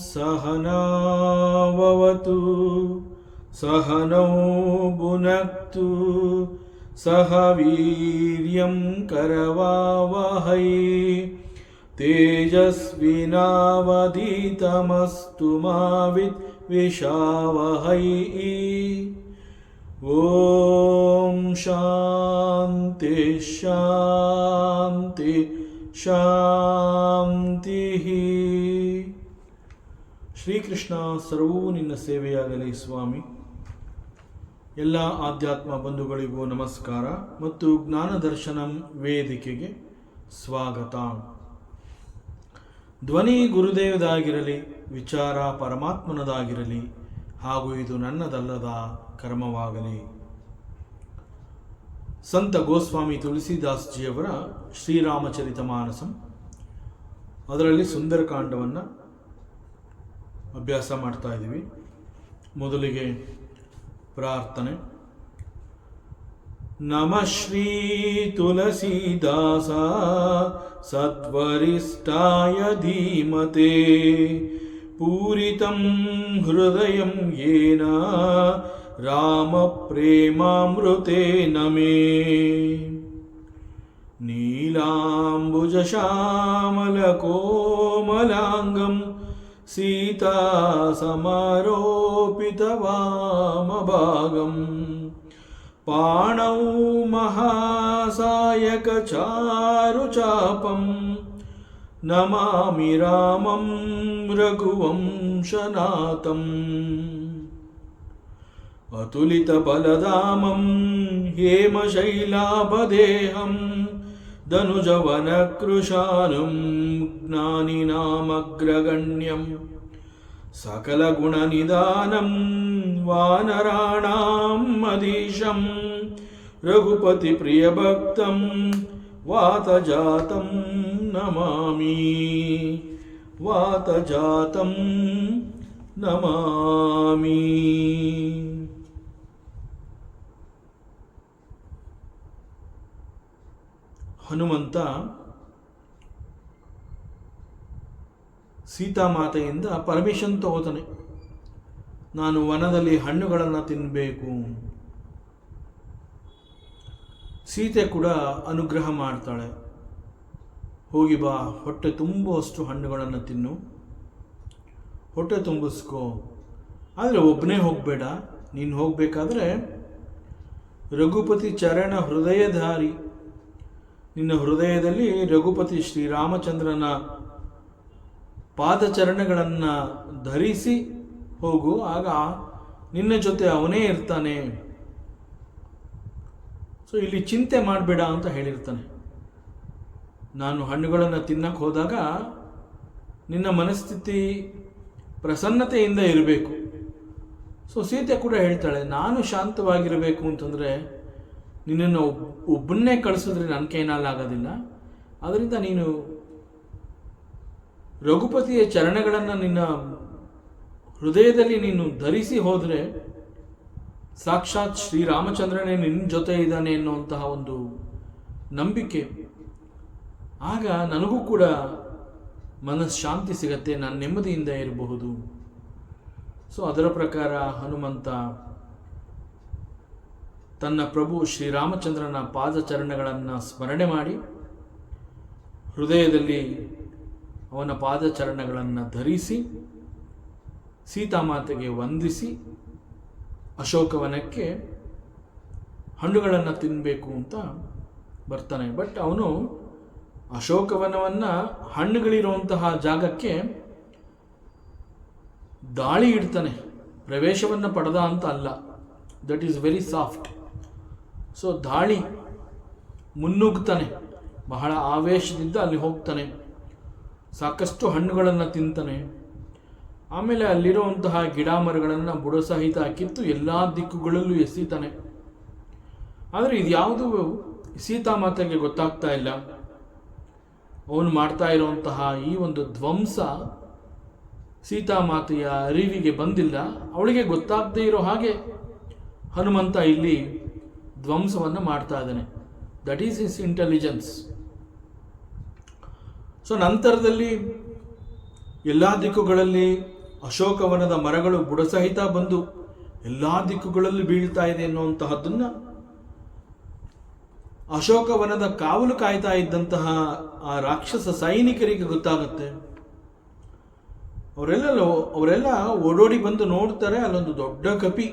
सहनावतु सहनौ भुनक्तु सह वीर्यं करवावहै तेजस्विनावधीतमस्तु मा विद्विषावहै। ओम शांति शांति ಶಾಂತಿ. ಶ್ರೀಕೃಷ್ಣ ಸರ್ವೂ ನಿನ್ನ ಸೇವೆಯಾಗಲಿ ಸ್ವಾಮಿ. ಎಲ್ಲ ಆಧ್ಯಾತ್ಮ ಬಂಧುಗಳಿಗೂ ನಮಸ್ಕಾರ ಮತ್ತು ಜ್ಞಾನ ದರ್ಶನಂ ವೇದಿಕೆಗೆ ಸ್ವಾಗತ. ಧ್ವನಿ ಗುರುದೇವದಾಗಿರಲಿ, ವಿಚಾರ ಪರಮಾತ್ಮನದಾಗಿರಲಿ, ಹಾಗೂ ಇದು ನನ್ನದಲ್ಲದ ಕರ್ಮವಾಗಲಿ. ಸಂತ ಗೋಸ್ವಾಮಿ ತುಳಸಿದಾಸ್ಜಿಯವರ ಶ್ರೀರಾಮಚರಿತಮಾನಸಂ, ಅದರಲ್ಲಿ ಸುಂದರಕಾಂಡವನ್ನು ಅಭ್ಯಾಸ ಮಾಡ್ತಾ ಇದ್ದೀವಿ. ಮೊದಲಿಗೆ ಪ್ರಾರ್ಥನೆ. ನಮಃ ಶ್ರೀ ತುಳಸಿದಾಸ ಸತ್ವರಿಷ್ಠಾಯ ಧೀಮತೆ ಪೂರಿತಂ ಹೃದಯಂ ಯೇನ ರಾಮ ಪ್ರೇಮಾಮೃತೇನ ಮೇ ನೀಲಾಂಬುಜ ಶ್ಯಾಮಲ ಕೋಮಲಾಂಗಂ ಸೀತಾ ಸಮಾರೋಪಿತ ವಾಮಭಾಗಂ ಪಾಣೌ ಮಹಾಸಾಯಕ ಚಾರು ಚಾಪಂ ನಮಾಮಿ ರಾಮಂ ರಘುವಂಶನಾಥಂ ಅತುಲಿತ ಬಲಧಾಮಂ ಹೇಮಶೈಲಾಭದೇಹಂ ಧನುಜವನಕೃಶಾನುಂ ಜ್ಞಾನಿನಾಮಗ್ರಗಣ್ಯಂ ಸಕಲಗುಣನಿಧಾನಂ ವಾನರಾಣಾಂ ಮದೀಶಂ ರಘುಪತಿ ಪ್ರಿಯಭಕ್ತಂ ವಾತಜಾತಂ ನಮಾಮಿ ವಾತಜಾತಂ ನಮಾಮಿ. ಹನುಮಂತ ಸೀತಾಮಾತೆಯಿಂದ ಪರ್ಮಿಷನ್ ತಗೋತಾನೆ. ನಾನು ವನದಲ್ಲಿ ಹಣ್ಣುಗಳನ್ನು ತಿನ್ನಬೇಕು. ಸೀತೆ ಕೂಡ ಅನುಗ್ರಹ ಮಾಡ್ತಾಳೆ. ಹೋಗಿ ಬಾ, ಹೊಟ್ಟೆ ತುಂಬುವಷ್ಟು ಹಣ್ಣುಗಳನ್ನು ತಿನ್ನು, ಹೊಟ್ಟೆ ತುಂಬಿಸ್ಕೋ. ಆದರೆ ಒಬ್ಬನೇ ಹೋಗಬೇಡ. ನೀನು ಹೋಗಬೇಕಾದ್ರೆ ರಘುಪತಿ ಚರಣ ಹೃದಯಧಾರಿ, ನಿನ್ನ ಹೃದಯದಲ್ಲಿ ರಘುಪತಿ ಶ್ರೀರಾಮಚಂದ್ರನ ಪಾದಚರಣಗಳನ್ನು ಧರಿಸಿ ಹೋಗು. ಆಗ ನಿನ್ನ ಜೊತೆ ಅವನೇ ಇರ್ತಾನೆ. ಸೊ ಇಲ್ಲಿ ಚಿಂತೆ ಮಾಡಬೇಡ ಅಂತ ಹೇಳಿರ್ತಾನೆ. ನಾನು ಹಣ್ಣುಗಳನ್ನು ತಿನ್ನಕ್ಕೆ ಹೋದಾಗ ನಿನ್ನ ಮನಸ್ಥಿತಿ ಪ್ರಸನ್ನತೆಯಿಂದ ಇರಬೇಕು. ಸೊ ಸೀತೆ ಕೂಡ ಹೇಳ್ತಾಳೆ, ನಾನು ಶಾಂತವಾಗಿರಬೇಕು ಅಂತಂದರೆ ನಿನ್ನನ್ನು ಒಬ್ಬನ್ನೇ ಕಳಿಸಿದ್ರೆ ನನ್ನ ಕೈನಲ್ಲಾಗೋದಿಲ್ಲ. ಅದರಿಂದ ನೀನು ರಘುಪತಿಯ ಚರಣಗಳನ್ನು ನಿನ್ನ ಹೃದಯದಲ್ಲಿ ನೀನು ಧರಿಸಿ ಹೋದರೆ ಸಾಕ್ಷಾತ್ ಶ್ರೀರಾಮಚಂದ್ರನೇ ನಿನ್ನ ಜೊತೆ ಇದ್ದಾನೆ ಎನ್ನುವಂತಹ ಒಂದು ನಂಬಿಕೆ. ಆಗ ನನಗೂ ಕೂಡ ಮನಃಶಾಂತಿ ಸಿಗತ್ತೆ, ನಾನು ನೆಮ್ಮದಿಯಿಂದ ಇರಬಹುದು. ಸೊ ಅದರ ಪ್ರಕಾರ ಹನುಮಂತ ತನ್ನ ಪ್ರಭು ಶ್ರೀರಾಮಚಂದ್ರನ ಪಾದಚರಣಗಳನ್ನು ಸ್ಮರಣೆ ಮಾಡಿ ಹೃದಯದಲ್ಲಿ ಅವನ ಪಾದಚರಣಗಳನ್ನು ಧರಿಸಿ ಸೀತಾಮಾತೆಗೆ ವಂದಿಸಿ ಅಶೋಕವನಕ್ಕೆ ಹಣ್ಣುಗಳನ್ನು ತಿನ್ನಬೇಕು ಅಂತ ಬರ್ತಾನೆ. ಬಟ್ ಅವನು ಅಶೋಕವನವನ್ನು ಹಣ್ಣುಗಳಿರುವಂತಹ ಜಾಗಕ್ಕೆ ದಾಳಿ ಇಡ್ತಾನೆ. ಪ್ರವೇಶವನ್ನು ಪಡೆದ ಅಂತ ಅಲ್ಲ, that is very soft. So ದಾಳಿ ಮುನ್ನುಗ್ತಾನೆ, ಬಹಳ ಆವೇಶದಿಂದ ಅಲ್ಲಿ ಹೋಗ್ತಾನೆ, ಸಾಕಷ್ಟು ಹಣ್ಣುಗಳನ್ನು ತಿಂತಾನೆ. ಆಮೇಲೆ ಅಲ್ಲಿರುವಂತಹ ಗಿಡ ಮರಗಳನ್ನು ಬುಡಸಹಿತ ಕಿತ್ತು ಎಲ್ಲ ದಿಕ್ಕುಗಳಲ್ಲೂ ಎಸೀತಾನೆ. ಆದರೆ ಇದ್ಯಾವುದು ಸೀತಾಮಾತೆಗೆ ಗೊತ್ತಾಗ್ತಾ ಇಲ್ಲ. ಅವನು ಮಾಡ್ತಾ ಇರುವಂತಹ ಈ ಒಂದು ಧ್ವಂಸ ಸೀತಾಮಾತೆಯ ಅರಿವಿಗೆ ಬಂದಿಲ್ಲ. ಅವಳಿಗೆ ಗೊತ್ತಾಗದೇ ಇರೋ ಹಾಗೆ ಹನುಮಂತ ಇಲ್ಲಿ ಧ್ವಂಸವನ್ನು ಮಾಡ್ತಾ ಇದ್ದಾನೆ. That is his intelligence. So ನಂತರದಲ್ಲಿ ಎಲ್ಲ ದಿಕ್ಕುಗಳಲ್ಲಿ ಅಶೋಕವನದ ಮರಗಳು ಬುಡಸಹಿತ ಬಂದು ಎಲ್ಲ ದಿಕ್ಕುಗಳಲ್ಲಿ ಬೀಳ್ತಾ ಇದೆ ಎನ್ನುವಂತಹದ್ದನ್ನು ಅಶೋಕವನದ ಕಾವಲು ಕಾಯ್ತಾ ಇದ್ದಂತಹ ಆ ರಾಕ್ಷಸ ಸೈನಿಕರಿಗೆ ಗೊತ್ತಾಗುತ್ತೆ. ಅವರೆಲ್ಲ ಓಡೋಡಿ ಬಂದು ನೋಡ್ತಾರೆ, ಅಲ್ಲೊಂದು ದೊಡ್ಡ ಕಪಿ.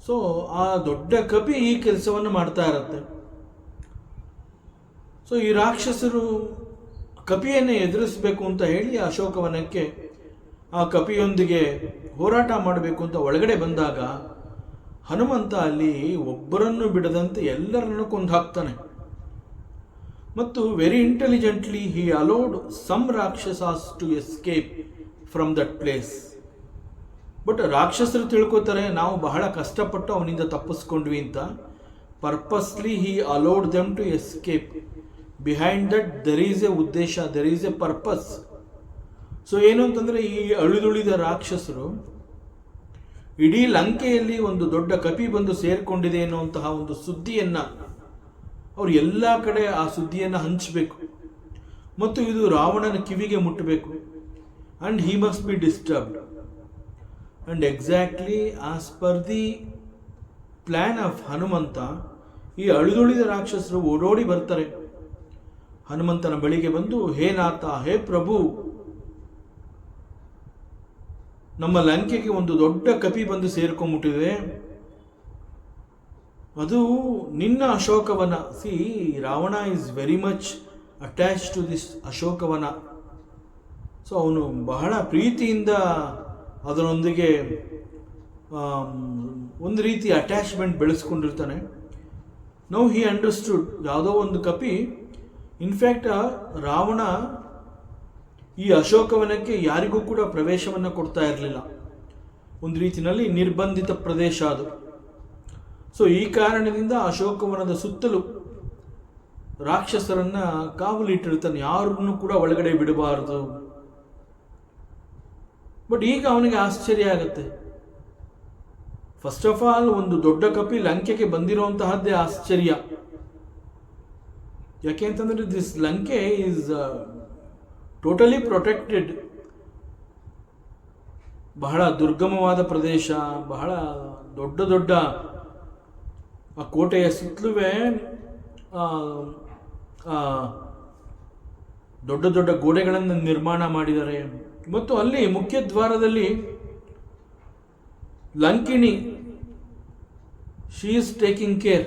ಸೊ ಆ ದೊಡ್ಡ ಕಪಿ ಈ ಕೆಲಸವನ್ನು ಮಾಡ್ತಾ ಇರುತ್ತೆ. ಸೊ ಈ ರಾಕ್ಷಸರು ಕಪಿಯನ್ನೇ ಎದುರಿಸಬೇಕು ಅಂತ ಹೇಳಿ ಅಶೋಕವನಕ್ಕೆ ಆ ಕಪಿಯೊಂದಿಗೆ ಹೋರಾಟ ಮಾಡಬೇಕು ಅಂತ ಒಳಗಡೆ ಬಂದಾಗ ಹನುಮಂತ ಅಲ್ಲಿ ಒಬ್ಬರನ್ನು ಬಿಡದಂತೆ ಎಲ್ಲರನ್ನು ಕೊಂದು ಹಾಕ್ತಾನೆ. ಮತ್ತು very intelligently he allowed some rakshasas to escape from that place. But ರಾಕ್ಷಸರು ತಿಳ್ಕೊತಾರೆ ನಾವು ಬಹಳ ಕಷ್ಟಪಟ್ಟು ಅವನಿಂದ ತಪ್ಪಿಸ್ಕೊಂಡ್ವಿ ಅಂತ. Purposely he allowed them to escape. Behind that there is a ಉದ್ದೇಶ, there is a purpose. So ಏನು ಅಂತಂದರೆ ಈ ಅಳಿದುಳಿದ ರಾಕ್ಷಸರು ಇಡೀ ಲಂಕೆಯಲ್ಲಿ ಒಂದು ದೊಡ್ಡ ಕಪಿ ಬಂದು ಸೇರಿಕೊಂಡಿದೆ ಎನ್ನುವಂತಹ ಒಂದು ಸುದ್ದಿಯನ್ನು ಅವರು ಎಲ್ಲ ಕಡೆ ಆ ಸುದ್ದಿಯನ್ನು ಹಂಚಬೇಕು ಮತ್ತು ಇದು ರಾವಣನ ಕಿವಿಗೆ ಮುಟ್ಟಬೇಕು. And he must be disturbed. And exactly as per the plan of Hanumantha ಈ ಅಳಿದುಳಿದ ರಾಕ್ಷಸರು ಓಡೋಡಿ ಬರ್ತಾರೆ. ಹನುಮಂತನ ಬಳಿಗೆ ಬಂದು, ಹೇ ನಾಥ, ಹೇ ಪ್ರಭು, ನಮ್ಮ ಲಂಕೆಗೆ ಒಂದು ದೊಡ್ಡ ಕಪಿ ಬಂದು ಸೇರ್ಕೊಂಡ್ಬಿಟ್ಟಿದೆ, ಅದು ನಿನ್ನ Ashokavana. See, Ravana is very much attach to this Ashokavana. So ಅವನು ಬಹಳ ಪ್ರೀತಿಯಿಂದ ಅದರೊಂದಿಗೆ ಒಂದು ರೀತಿ ಅಟ್ಯಾಚ್ಮೆಂಟ್ ಬೆಳೆಸ್ಕೊಂಡಿರ್ತಾನೆ. ನೌ ಹಿ ಅಂಡರ್ಸ್ಟುಡ್, ಯಾವುದೋ ಒಂದು ಕಪಿ. ಇನ್ಫ್ಯಾಕ್ಟ್ ರಾವಣ ಈ ಅಶೋಕವನಕ್ಕೆ ಯಾರಿಗೂ ಕೂಡ ಪ್ರವೇಶವನ್ನು ಕೊಡ್ತಾ ಇರಲಿಲ್ಲ. ಒಂದು ರೀತಿಯಲ್ಲಿ ನಿರ್ಬಂಧಿತ ಪ್ರದೇಶ ಅದು. ಸೊ ಈ ಕಾರಣದಿಂದ ಅಶೋಕವನದ ಸುತ್ತಲೂ ರಾಕ್ಷಸರನ್ನ ಕಾವಲಿಟ್ಟಿರ್ತಾನೆ, ಯಾರನ್ನು ಕೂಡ ಒಳಗಡೆ ಬಿಡಬಾರದು. ಬಟ್ ಈಗ ಅವನಿಗೆ ಆಶ್ಚರ್ಯ ಆಗುತ್ತೆ. ಫಸ್ಟ್ ಆಫ್ ಆಲ್ ಒಂದು ದೊಡ್ಡ ಕಪಿ ಲಂಕೆಗೆ ಬಂದಿರುವಂತಹದ್ದೇ ಆಶ್ಚರ್ಯ. ಯಾಕೆ ಅಂತಂದ್ರೆ this Lanka is totally protected. ಬಹಳ ದುರ್ಗಮವಾದ ಪ್ರದೇಶ, ಬಹಳ ದೊಡ್ಡ ದೊಡ್ಡ ಆ ಕೋಟೆಯ ಸುತ್ತಲೂ ದೊಡ್ಡ ದೊಡ್ಡ ಗೋಡೆಗಳನ್ನು ನಿರ್ಮಾಣ ಮಾಡಿದ್ದಾರೆ. ಮತ್ತು ಅಲ್ಲಿ ಮುಖ್ಯ ದ್ವಾರದಲ್ಲಿ Lankini, she is taking care.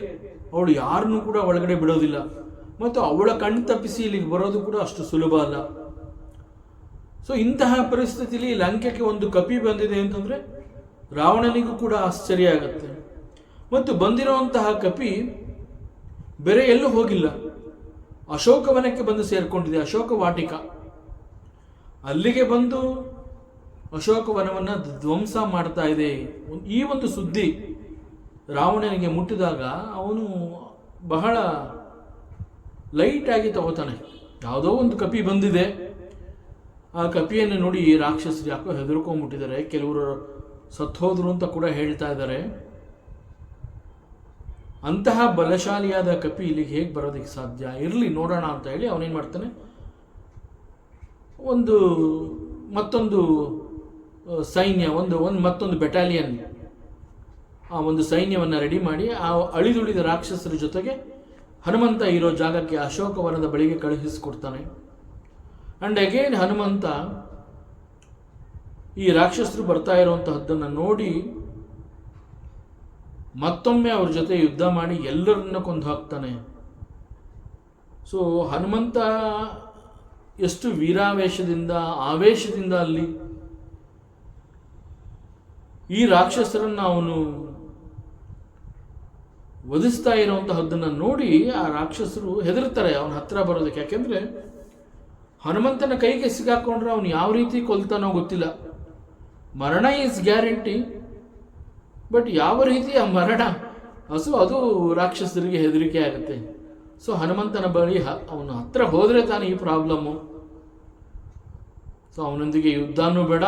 ಅವಳು ಯಾರನ್ನೂ ಕೂಡ ಒಳಗಡೆ ಬಿಡೋದಿಲ್ಲ ಮತ್ತು ಅವಳ ಕಣ್ಣು ತಪ್ಪಿಸಿ ಇಲ್ಲಿಗೆ ಬರೋದು ಕೂಡ ಅಷ್ಟು ಸುಲಭ ಅಲ್ಲ. ಸೊ ಇಂತಹ ಪರಿಸ್ಥಿತಿಯಲ್ಲಿ ಲಂಕೆಗೆ ಒಂದು ಕಪಿ ಬಂದಿದೆ ಅಂತಂದರೆ ರಾವಣನಿಗೂ ಕೂಡ ಆಶ್ಚರ್ಯ ಆಗುತ್ತೆ. ಮತ್ತು ಬಂದಿರುವಂತಹ ಕಪಿ ಬೇರೆ ಎಲ್ಲೂ ಹೋಗಿಲ್ಲ, ಅಶೋಕವನಕ್ಕೆ ಬಂದು ಸೇರಿಕೊಂಡಿದೆ, ಅಶೋಕ ವಾಟಿಕ. ಅಲ್ಲಿಗೆ ಬಂದು ಅಶೋಕವನವನ್ನು ಧ್ವಂಸ ಮಾಡ್ತಾ ಇದೆ. ಈ ಒಂದು ಸುದ್ದಿ ರಾವಣನಿಗೆ ಮುಟ್ಟಿದಾಗ ಅವನು ಬಹಳ ಲೈಟಾಗಿ ತಗೋತಾನೆ. ಯಾವುದೋ ಒಂದು ಕಪಿ ಬಂದಿದೆ, ಆ ಕಪಿಯನ್ನು ನೋಡಿ ರಾಕ್ಷಸರು ಯಾಕೋ ಹೆದರ್ಕೊಂಡ್ಬಿಟ್ಟಿದ್ದಾರೆ, ಕೆಲವರು ಸತ್ತೋದ್ರು ಅಂತ ಕೂಡ ಹೇಳ್ತಾ ಇದ್ದಾರೆ. ಅಂತಹ ಬಲಶಾಲಿಯಾದ ಕಪಿ ಇಲ್ಲಿಗೆ ಹೇಗೆ ಬರೋದಕ್ಕೆ ಸಾಧ್ಯ, ಇರಲಿ ನೋಡೋಣ ಅಂತ ಹೇಳಿ ಅವನೇನು ಮಾಡ್ತಾನೆ, ಮತ್ತೊಂದು ಸೈನ್ಯ, ಮತ್ತೊಂದು ಬೆಟಾಲಿಯನ್, ಆ ಒಂದು ಸೈನ್ಯವನ್ನು ರೆಡಿ ಮಾಡಿ ಆ ಅಳಿದುಳಿದ ರಾಕ್ಷಸರ ಜೊತೆಗೆ ಹನುಮಂತ ಇರೋ ಜಾಗಕ್ಕೆ ಅಶೋಕವನದ ಬಳಿಗೆ ಕಳುಹಿಸಿಕೊಡ್ತಾನೆ. ಆ್ಯಂಡ್ ಅಗೇನ್ ಹನುಮಂತ ಈ ರಾಕ್ಷಸರು ಬರ್ತಾ ಇರುವಂತಹದ್ದನ್ನು ನೋಡಿ ಮತ್ತೊಮ್ಮೆ ಅವ್ರ ಜೊತೆ ಯುದ್ಧ ಮಾಡಿ ಎಲ್ಲರನ್ನ ಕೊಂದು ಹಾಕ್ತಾನೆ. ಸೊ ಹನುಮಂತ ಎಷ್ಟು ವೀರಾವೇಶದಿಂದ, ಆವೇಶದಿಂದ ಅಲ್ಲಿ ಈ ರಾಕ್ಷಸರನ್ನು ಅವನು ವಧಿಸ್ತಾ ಇರುವಂತಹದ್ದನ್ನು ನೋಡಿ ಆ ರಾಕ್ಷಸರು ಹೆದರ್ತಾರೆ ಅವನ ಹತ್ರ ಬರೋದಕ್ಕೆ. ಯಾಕೆಂದ್ರೆ ಹನುಮಂತನ ಕೈಗೆ ಸಿಗಾಕೊಂಡ್ರೆ ಅವನು ಯಾವ ರೀತಿ ಕೊಲ್ತಾನೋ ಗೊತ್ತಿಲ್ಲ. ಮರಣ ಈಸ್ ಗ್ಯಾರಂಟಿ, ಬಟ್ ಯಾವ ರೀತಿಯ ಮರಣ ಅದು ರಾಕ್ಷಸರಿಗೆ ಹೆದರಿಕೆ ಆಗುತ್ತೆ. ಸೊ ಹನುಮಂತನ ಬಳಿ ಅವನ ಹತ್ರ ಹೋದರೆ ತಾನು ಈ ಪ್ರಾಬ್ಲಮ್ಮು. ಸೊ ಅವನೊಂದಿಗೆ ಯುದ್ಧನೂ ಬೇಡ,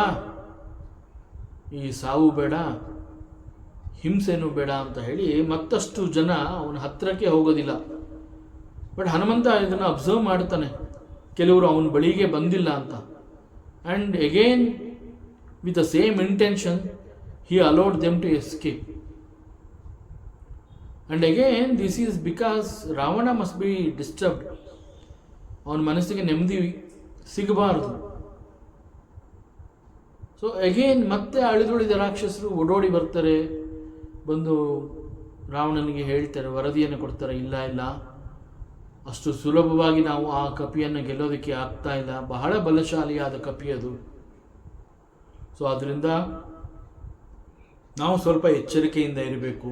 ಈ ಸಾವು ಬೇಡ, ಹಿಂಸೆನೂ ಬೇಡ ಅಂತ ಹೇಳಿ ಮತ್ತಷ್ಟು ಜನ ಅವನ ಹತ್ರಕ್ಕೆ ಹೋಗೋದಿಲ್ಲ. ಬಟ್ ಹನುಮಂತ ಇದನ್ನು ಅಬ್ಸರ್ವ್ ಮಾಡ್ತಾನೆ, ಕೆಲವರು ಅವನ ಬಳಿಗೆ ಬಂದಿಲ್ಲ ಅಂತ. And again with the same intention he allowed them to escape. And again this is because Ravana must be disturbed. ಅವನ ಮನಸ್ಸಿಗೆ ನೆಮ್ಮದಿ ಸಿಗಬಾರದು. ಸೊ ಅಗೇನ್ ಮತ್ತೆ ಅಳಿದುಳಿದ ರಾಕ್ಷಸರು ಓಡೋಡಿ ಬರ್ತಾರೆ, ಬಂದು ರಾವಣನಿಗೆ ಹೇಳ್ತಾರೆ, ವರದಿಯನ್ನು ಕೊಡ್ತಾರೆ, ಇಲ್ಲ ಅಷ್ಟು ಸುಲಭವಾಗಿ ನಾವು ಆ ಕಪಿಯನ್ನು ಗೆಲ್ಲೋದಕ್ಕೆ ಆಗ್ತಾ ಇಲ್ಲ, ಬಹಳ ಬಲಶಾಲಿಯಾದ ಕಪಿ ಅದು. ಸೊ ಅದರಿಂದ ನಾವು ಸ್ವಲ್ಪ ಎಚ್ಚರಿಕೆಯಿಂದ ಇರಬೇಕು.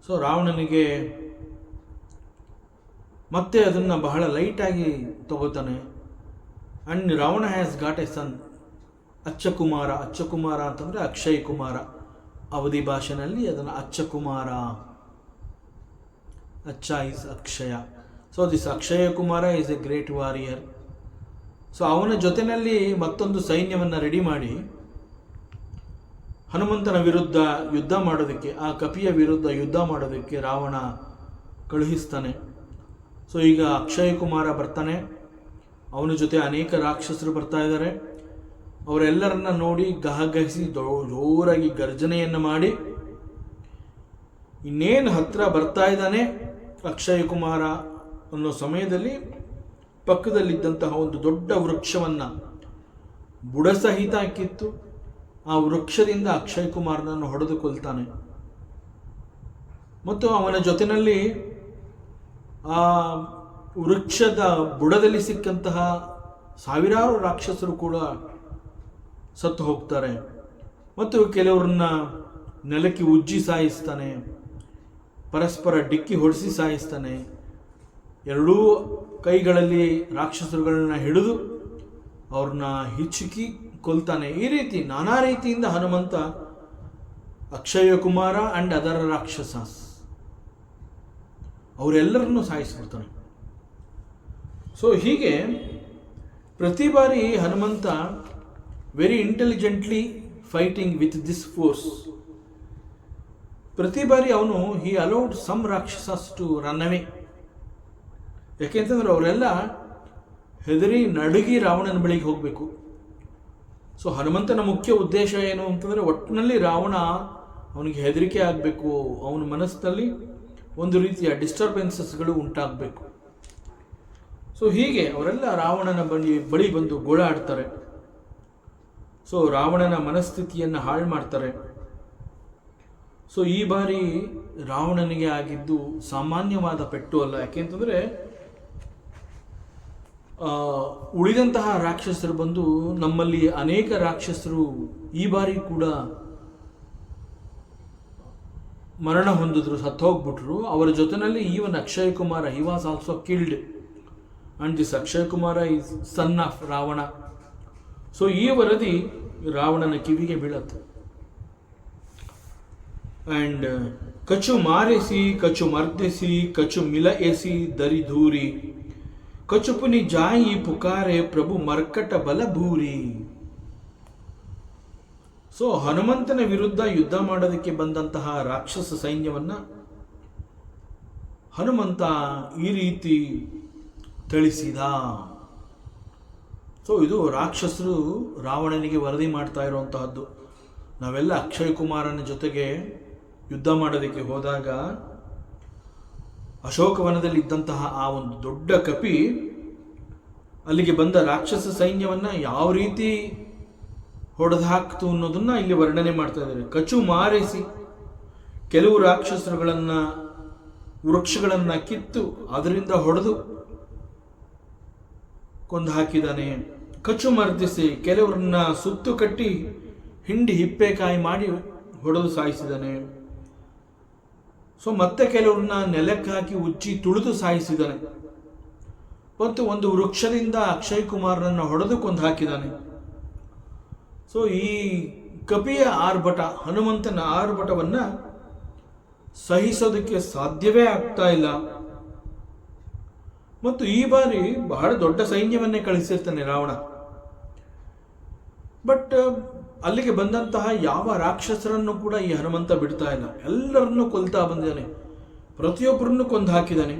ಸೊ ರಾವಣನಿಗೆ ಮತ್ತೆ ಅದನ್ನು ಬಹಳ ಲೈಟಾಗಿ ತಗೋತಾನೆ. And Ravana has got a son Acchakumara. Acchakumara ಅಂತಂದರೆ ಅಕ್ಷಯ್ ಕುಮಾರ, ಅವಧಿ ಭಾಷೆನಲ್ಲಿ ಅದನ್ನು Acchakumara. Accha is Akshaya. So this Akshaya Kumara is a great warrior. So ಅವನ ಜೊತೆಯಲ್ಲಿ ಮತ್ತೊಂದು ಸೈನ್ಯವನ್ನು ರೆಡಿ ಮಾಡಿ ಹನುಮಂತನ ವಿರುದ್ಧ ಯುದ್ಧ ಮಾಡೋದಕ್ಕೆ, ಆ ಕಪಿಯ ವಿರುದ್ಧ ಯುದ್ಧ ಮಾಡೋದಕ್ಕೆ ರಾವಣ ಕಳುಹಿಸ್ತಾನೆ. ಸೊ ಈಗ ಅಕ್ಷಯ್ ಕುಮಾರ ಬರ್ತಾನೆ, ಅವನ ಜೊತೆ ಅನೇಕ ರಾಕ್ಷಸರು ಬರ್ತಾ ಇದ್ದಾರೆ. ಅವರೆಲ್ಲರನ್ನ ನೋಡಿ ಗಹಗಹಿಸಿ ಜೋರಾಗಿ ಗರ್ಜನೆಯನ್ನು ಮಾಡಿ ಇನ್ನೇನು ಹತ್ರ ಬರ್ತಾ ಇದ್ದಾನೆ ಅಕ್ಷಯ್ ಕುಮಾರ ಅನ್ನೋ ಸಮಯದಲ್ಲಿ ಪಕ್ಕದಲ್ಲಿದ್ದಂತಹ ಒಂದು ದೊಡ್ಡ ವೃಕ್ಷವನ್ನು ಬುಡಸಹಿತ ಕಿತ್ತು ಆ ವೃಕ್ಷದಿಂದ ಅಕ್ಷಯ್ ಕುಮಾರನನ್ನು ಹೊಡೆದುಕೊಳ್ತಾನೆ. ಮತ್ತು ಅವನ ಜೊತೆಯಲ್ಲಿ ಆ ವೃಕ್ಷದ ಬುಡದಲ್ಲಿ ಸಿಕ್ಕಂತಹ ಸಾವಿರಾರು ರಾಕ್ಷಸರು ಕೂಡ ಸತ್ತು ಹೋಗ್ತಾರೆ. ಮತ್ತು ಕೆಲವರನ್ನ ನೆಲಕ್ಕೆ ಉಜ್ಜಿ ಸಾಯಿಸ್ತಾನೆ, ಪರಸ್ಪರ ಡಿಕ್ಕಿ ಹೊಡೆಸಿ ಸಾಯಿಸ್ತಾನೆ. ಎರಡೂ ಕೈಗಳಲ್ಲಿ ರಾಕ್ಷಸರುಗಳನ್ನ ಹಿಡಿದು ಅವ್ರನ್ನ ಹಿಚ್ಚುಕಿ ಕೊಲ್ತಾನೆ. ಈ ರೀತಿ ನಾನಾ ರೀತಿಯಿಂದ ಹನುಮಂತ ಅಕ್ಷಯ ಕುಮಾರ ಅಂಡ್ ಅದರ ರಾಕ್ಷಸಾಸ್ ಅವರೆಲ್ಲರನ್ನು ಸಾಯಿಸ್ಬಿಡ್ತಾನೆ. ಸೊ ಹೀಗೆ ಪ್ರತಿ ಬಾರಿ Hanumanta very intelligently fighting with this force. ಪ್ರತಿ ಬಾರಿ ಅವನು he allowed some rakshasas to run away. ಯಾಕೆಂತಂದ್ರೆ ಅವರೆಲ್ಲ ಹೆದರಿ ನಡುಗಿ ರಾವಣನ ಬಳಿಗೆ ಹೋಗಬೇಕು. ಸೊ ಹನುಮಂತನ ಮುಖ್ಯ ಉದ್ದೇಶ ಏನು ಅಂತಂದರೆ ಒಟ್ಟಿನಲ್ಲಿ ರಾವಣ ಅವನಿಗೆ ಹೆದರಿಕೆ ಆಗಬೇಕು, ಅವನ ಮನಸ್ಸಿನಲ್ಲಿ ಒಂದು ರೀತಿಯ ಡಿಸ್ಟರ್ಬೆನ್ಸಸ್ಗಳು ಉಂಟಾಗಬೇಕು. ಸೊ ಹೀಗೆ ಅವರೆಲ್ಲ ರಾವಣನ ಬಳಿ ಬಂದು ಗೋಳಾಡ್ತಾರೆ. ಸೊ ರಾವಣನ ಮನಸ್ಥಿತಿಯನ್ನು ಹಾಳು ಮಾಡ್ತಾರೆ. ಸೊ ಈ ಬಾರಿ ರಾವಣನಿಗೆ ಆಗಿದ್ದು ಸಾಮಾನ್ಯವಾದ ಪೆಟ್ಟು ಅಲ್ಲ. ಯಾಕೆಂತಂದರೆ ಉಳಿದಂತಹ ರಾಕ್ಷಸರು ಬಂದು ನಮ್ಮಲ್ಲಿ ಅನೇಕ ರಾಕ್ಷಸರು ಈ ಬಾರಿ ಕೂಡ ಮರಣ ಹೊಂದಿದ್ರು, ಸತ್ತೋಗ್ಬಿಟ್ರು. ಅವರ ಜೊತೆಯಲ್ಲಿ even Akshay Kumara, he was also killed. And this Akshay Kumara is son of Ravana. So ಈ ವರದಿ ರಾವಣನ ಕಿವಿಗೆ ಬೀಳತ್ತೆ. ಆ್ಯಂಡ್ ಕಚು ಮಾರಿಸಿ, ಕಚು ಮರ್ದಿಸಿ, ಕಚು ಮಿಲ ಎಸಿ ದರಿಧೂರಿ, ಕಚುಪುನಿ ಜಾಯಿ ಪುಕಾರೆ ಪ್ರಭು ಮರ್ಕಟ ಬಲಭೂರಿ. ಸೊ ಹನುಮಂತನ ವಿರುದ್ಧ ಯುದ್ಧ ಮಾಡೋದಕ್ಕೆ ಬಂದಂತಹ ರಾಕ್ಷಸ ಸೈನ್ಯವನ್ನ ಹನುಮಂತ ಈ ರೀತಿ ತಿಳಿಸಿದ. ಸೊ ಇದು ರಾಕ್ಷಸರು ರಾವಣನಿಗೆ ವರದಿ ಮಾಡ್ತಾ ಇರುವಂತಹದ್ದು. ನಾವೆಲ್ಲ ಅಕ್ಷಯ್ ಕುಮಾರನ ಜೊತೆಗೆ ಯುದ್ಧ ಮಾಡೋದಕ್ಕೆ ಹೋದಾಗ ಅಶೋಕವನದಲ್ಲಿ ಇದ್ದಂತಹ ಆ ಒಂದು ದೊಡ್ಡ ಕಪಿ ಅಲ್ಲಿಗೆ ಬಂದ ರಾಕ್ಷಸ ಸೈನ್ಯವನ್ನ ಯಾವ ರೀತಿ ಹೊಡೆದು ಹಾಕ್ತು ಅನ್ನೋದನ್ನ ಇಲ್ಲಿ ವರ್ಣನೆ ಮಾಡ್ತಾ ಇದ್ದಾರೆ. ಕಚು ಮಾರಿಸಿ, ಕೆಲವು ರಾಕ್ಷಸರುಗಳನ್ನ ವೃಕ್ಷಗಳನ್ನ ಕಿತ್ತು ಅದರಿಂದ ಹೊಡೆದು ಕೊಂದು ಹಾಕಿದ್ದಾನೆ. ಕಚು ಮರ್ದಿಸಿ, ಕೆಲವರನ್ನ ಸುತ್ತು ಕಟ್ಟಿ ಹಿಂಡಿ ಹಿಪ್ಪೆಕಾಯಿ ಮಾಡಿ ಹೊಡೆದು ಸಾಯಿಸಿದ್ದಾನೆ. ಸೊ ಮತ್ತೆ ಕೆಲವ್ರನ್ನ ನೆಲಕ್ಕೆ ಹಾಕಿ ಉಚ್ಚಿ ತುಳಿದು ಸಾಯಿಸಿದ್ದಾನೆ. ಮತ್ತು ಒಂದು ವೃಕ್ಷದಿಂದ ಅಕ್ಷಯ್ ಕುಮಾರನನ್ನು ಹೊಡೆದು ಕೊಂದು ಹಾಕಿದ್ದಾನೆ. ಸೊ ಈ ಕಪಿಯ ಆರ್ಭಟ, ಹನುಮಂತನ ಆರ್ಭಟವನ್ನು ಸಹಿಸೋದಕ್ಕೆ ಸಾಧ್ಯವೇ ಆಗ್ತಾ ಇಲ್ಲ. ಮತ್ತು ಈ ಬಾರಿ ಬಹಳ ದೊಡ್ಡ ಸೈನ್ಯವನ್ನೇ ಕಳಿಸಿರ್ತಾನೆ ರಾವಣ. ಬಟ್ ಅಲ್ಲಿಗೆ ಬಂದಂತಹ ಯಾವ ರಾಕ್ಷಸರನ್ನು ಕೂಡ ಈ ಹನುಮಂತ ಬಿಡ್ತಾ ಇಲ್ಲ. ಎಲ್ಲರನ್ನೂ ಕೊಲ್ತಾ ಬಂದಿದ್ದಾನೆ, ಪ್ರತಿಯೊಬ್ಬರನ್ನು ಕೊಂದು ಹಾಕಿದ್ದಾನೆ.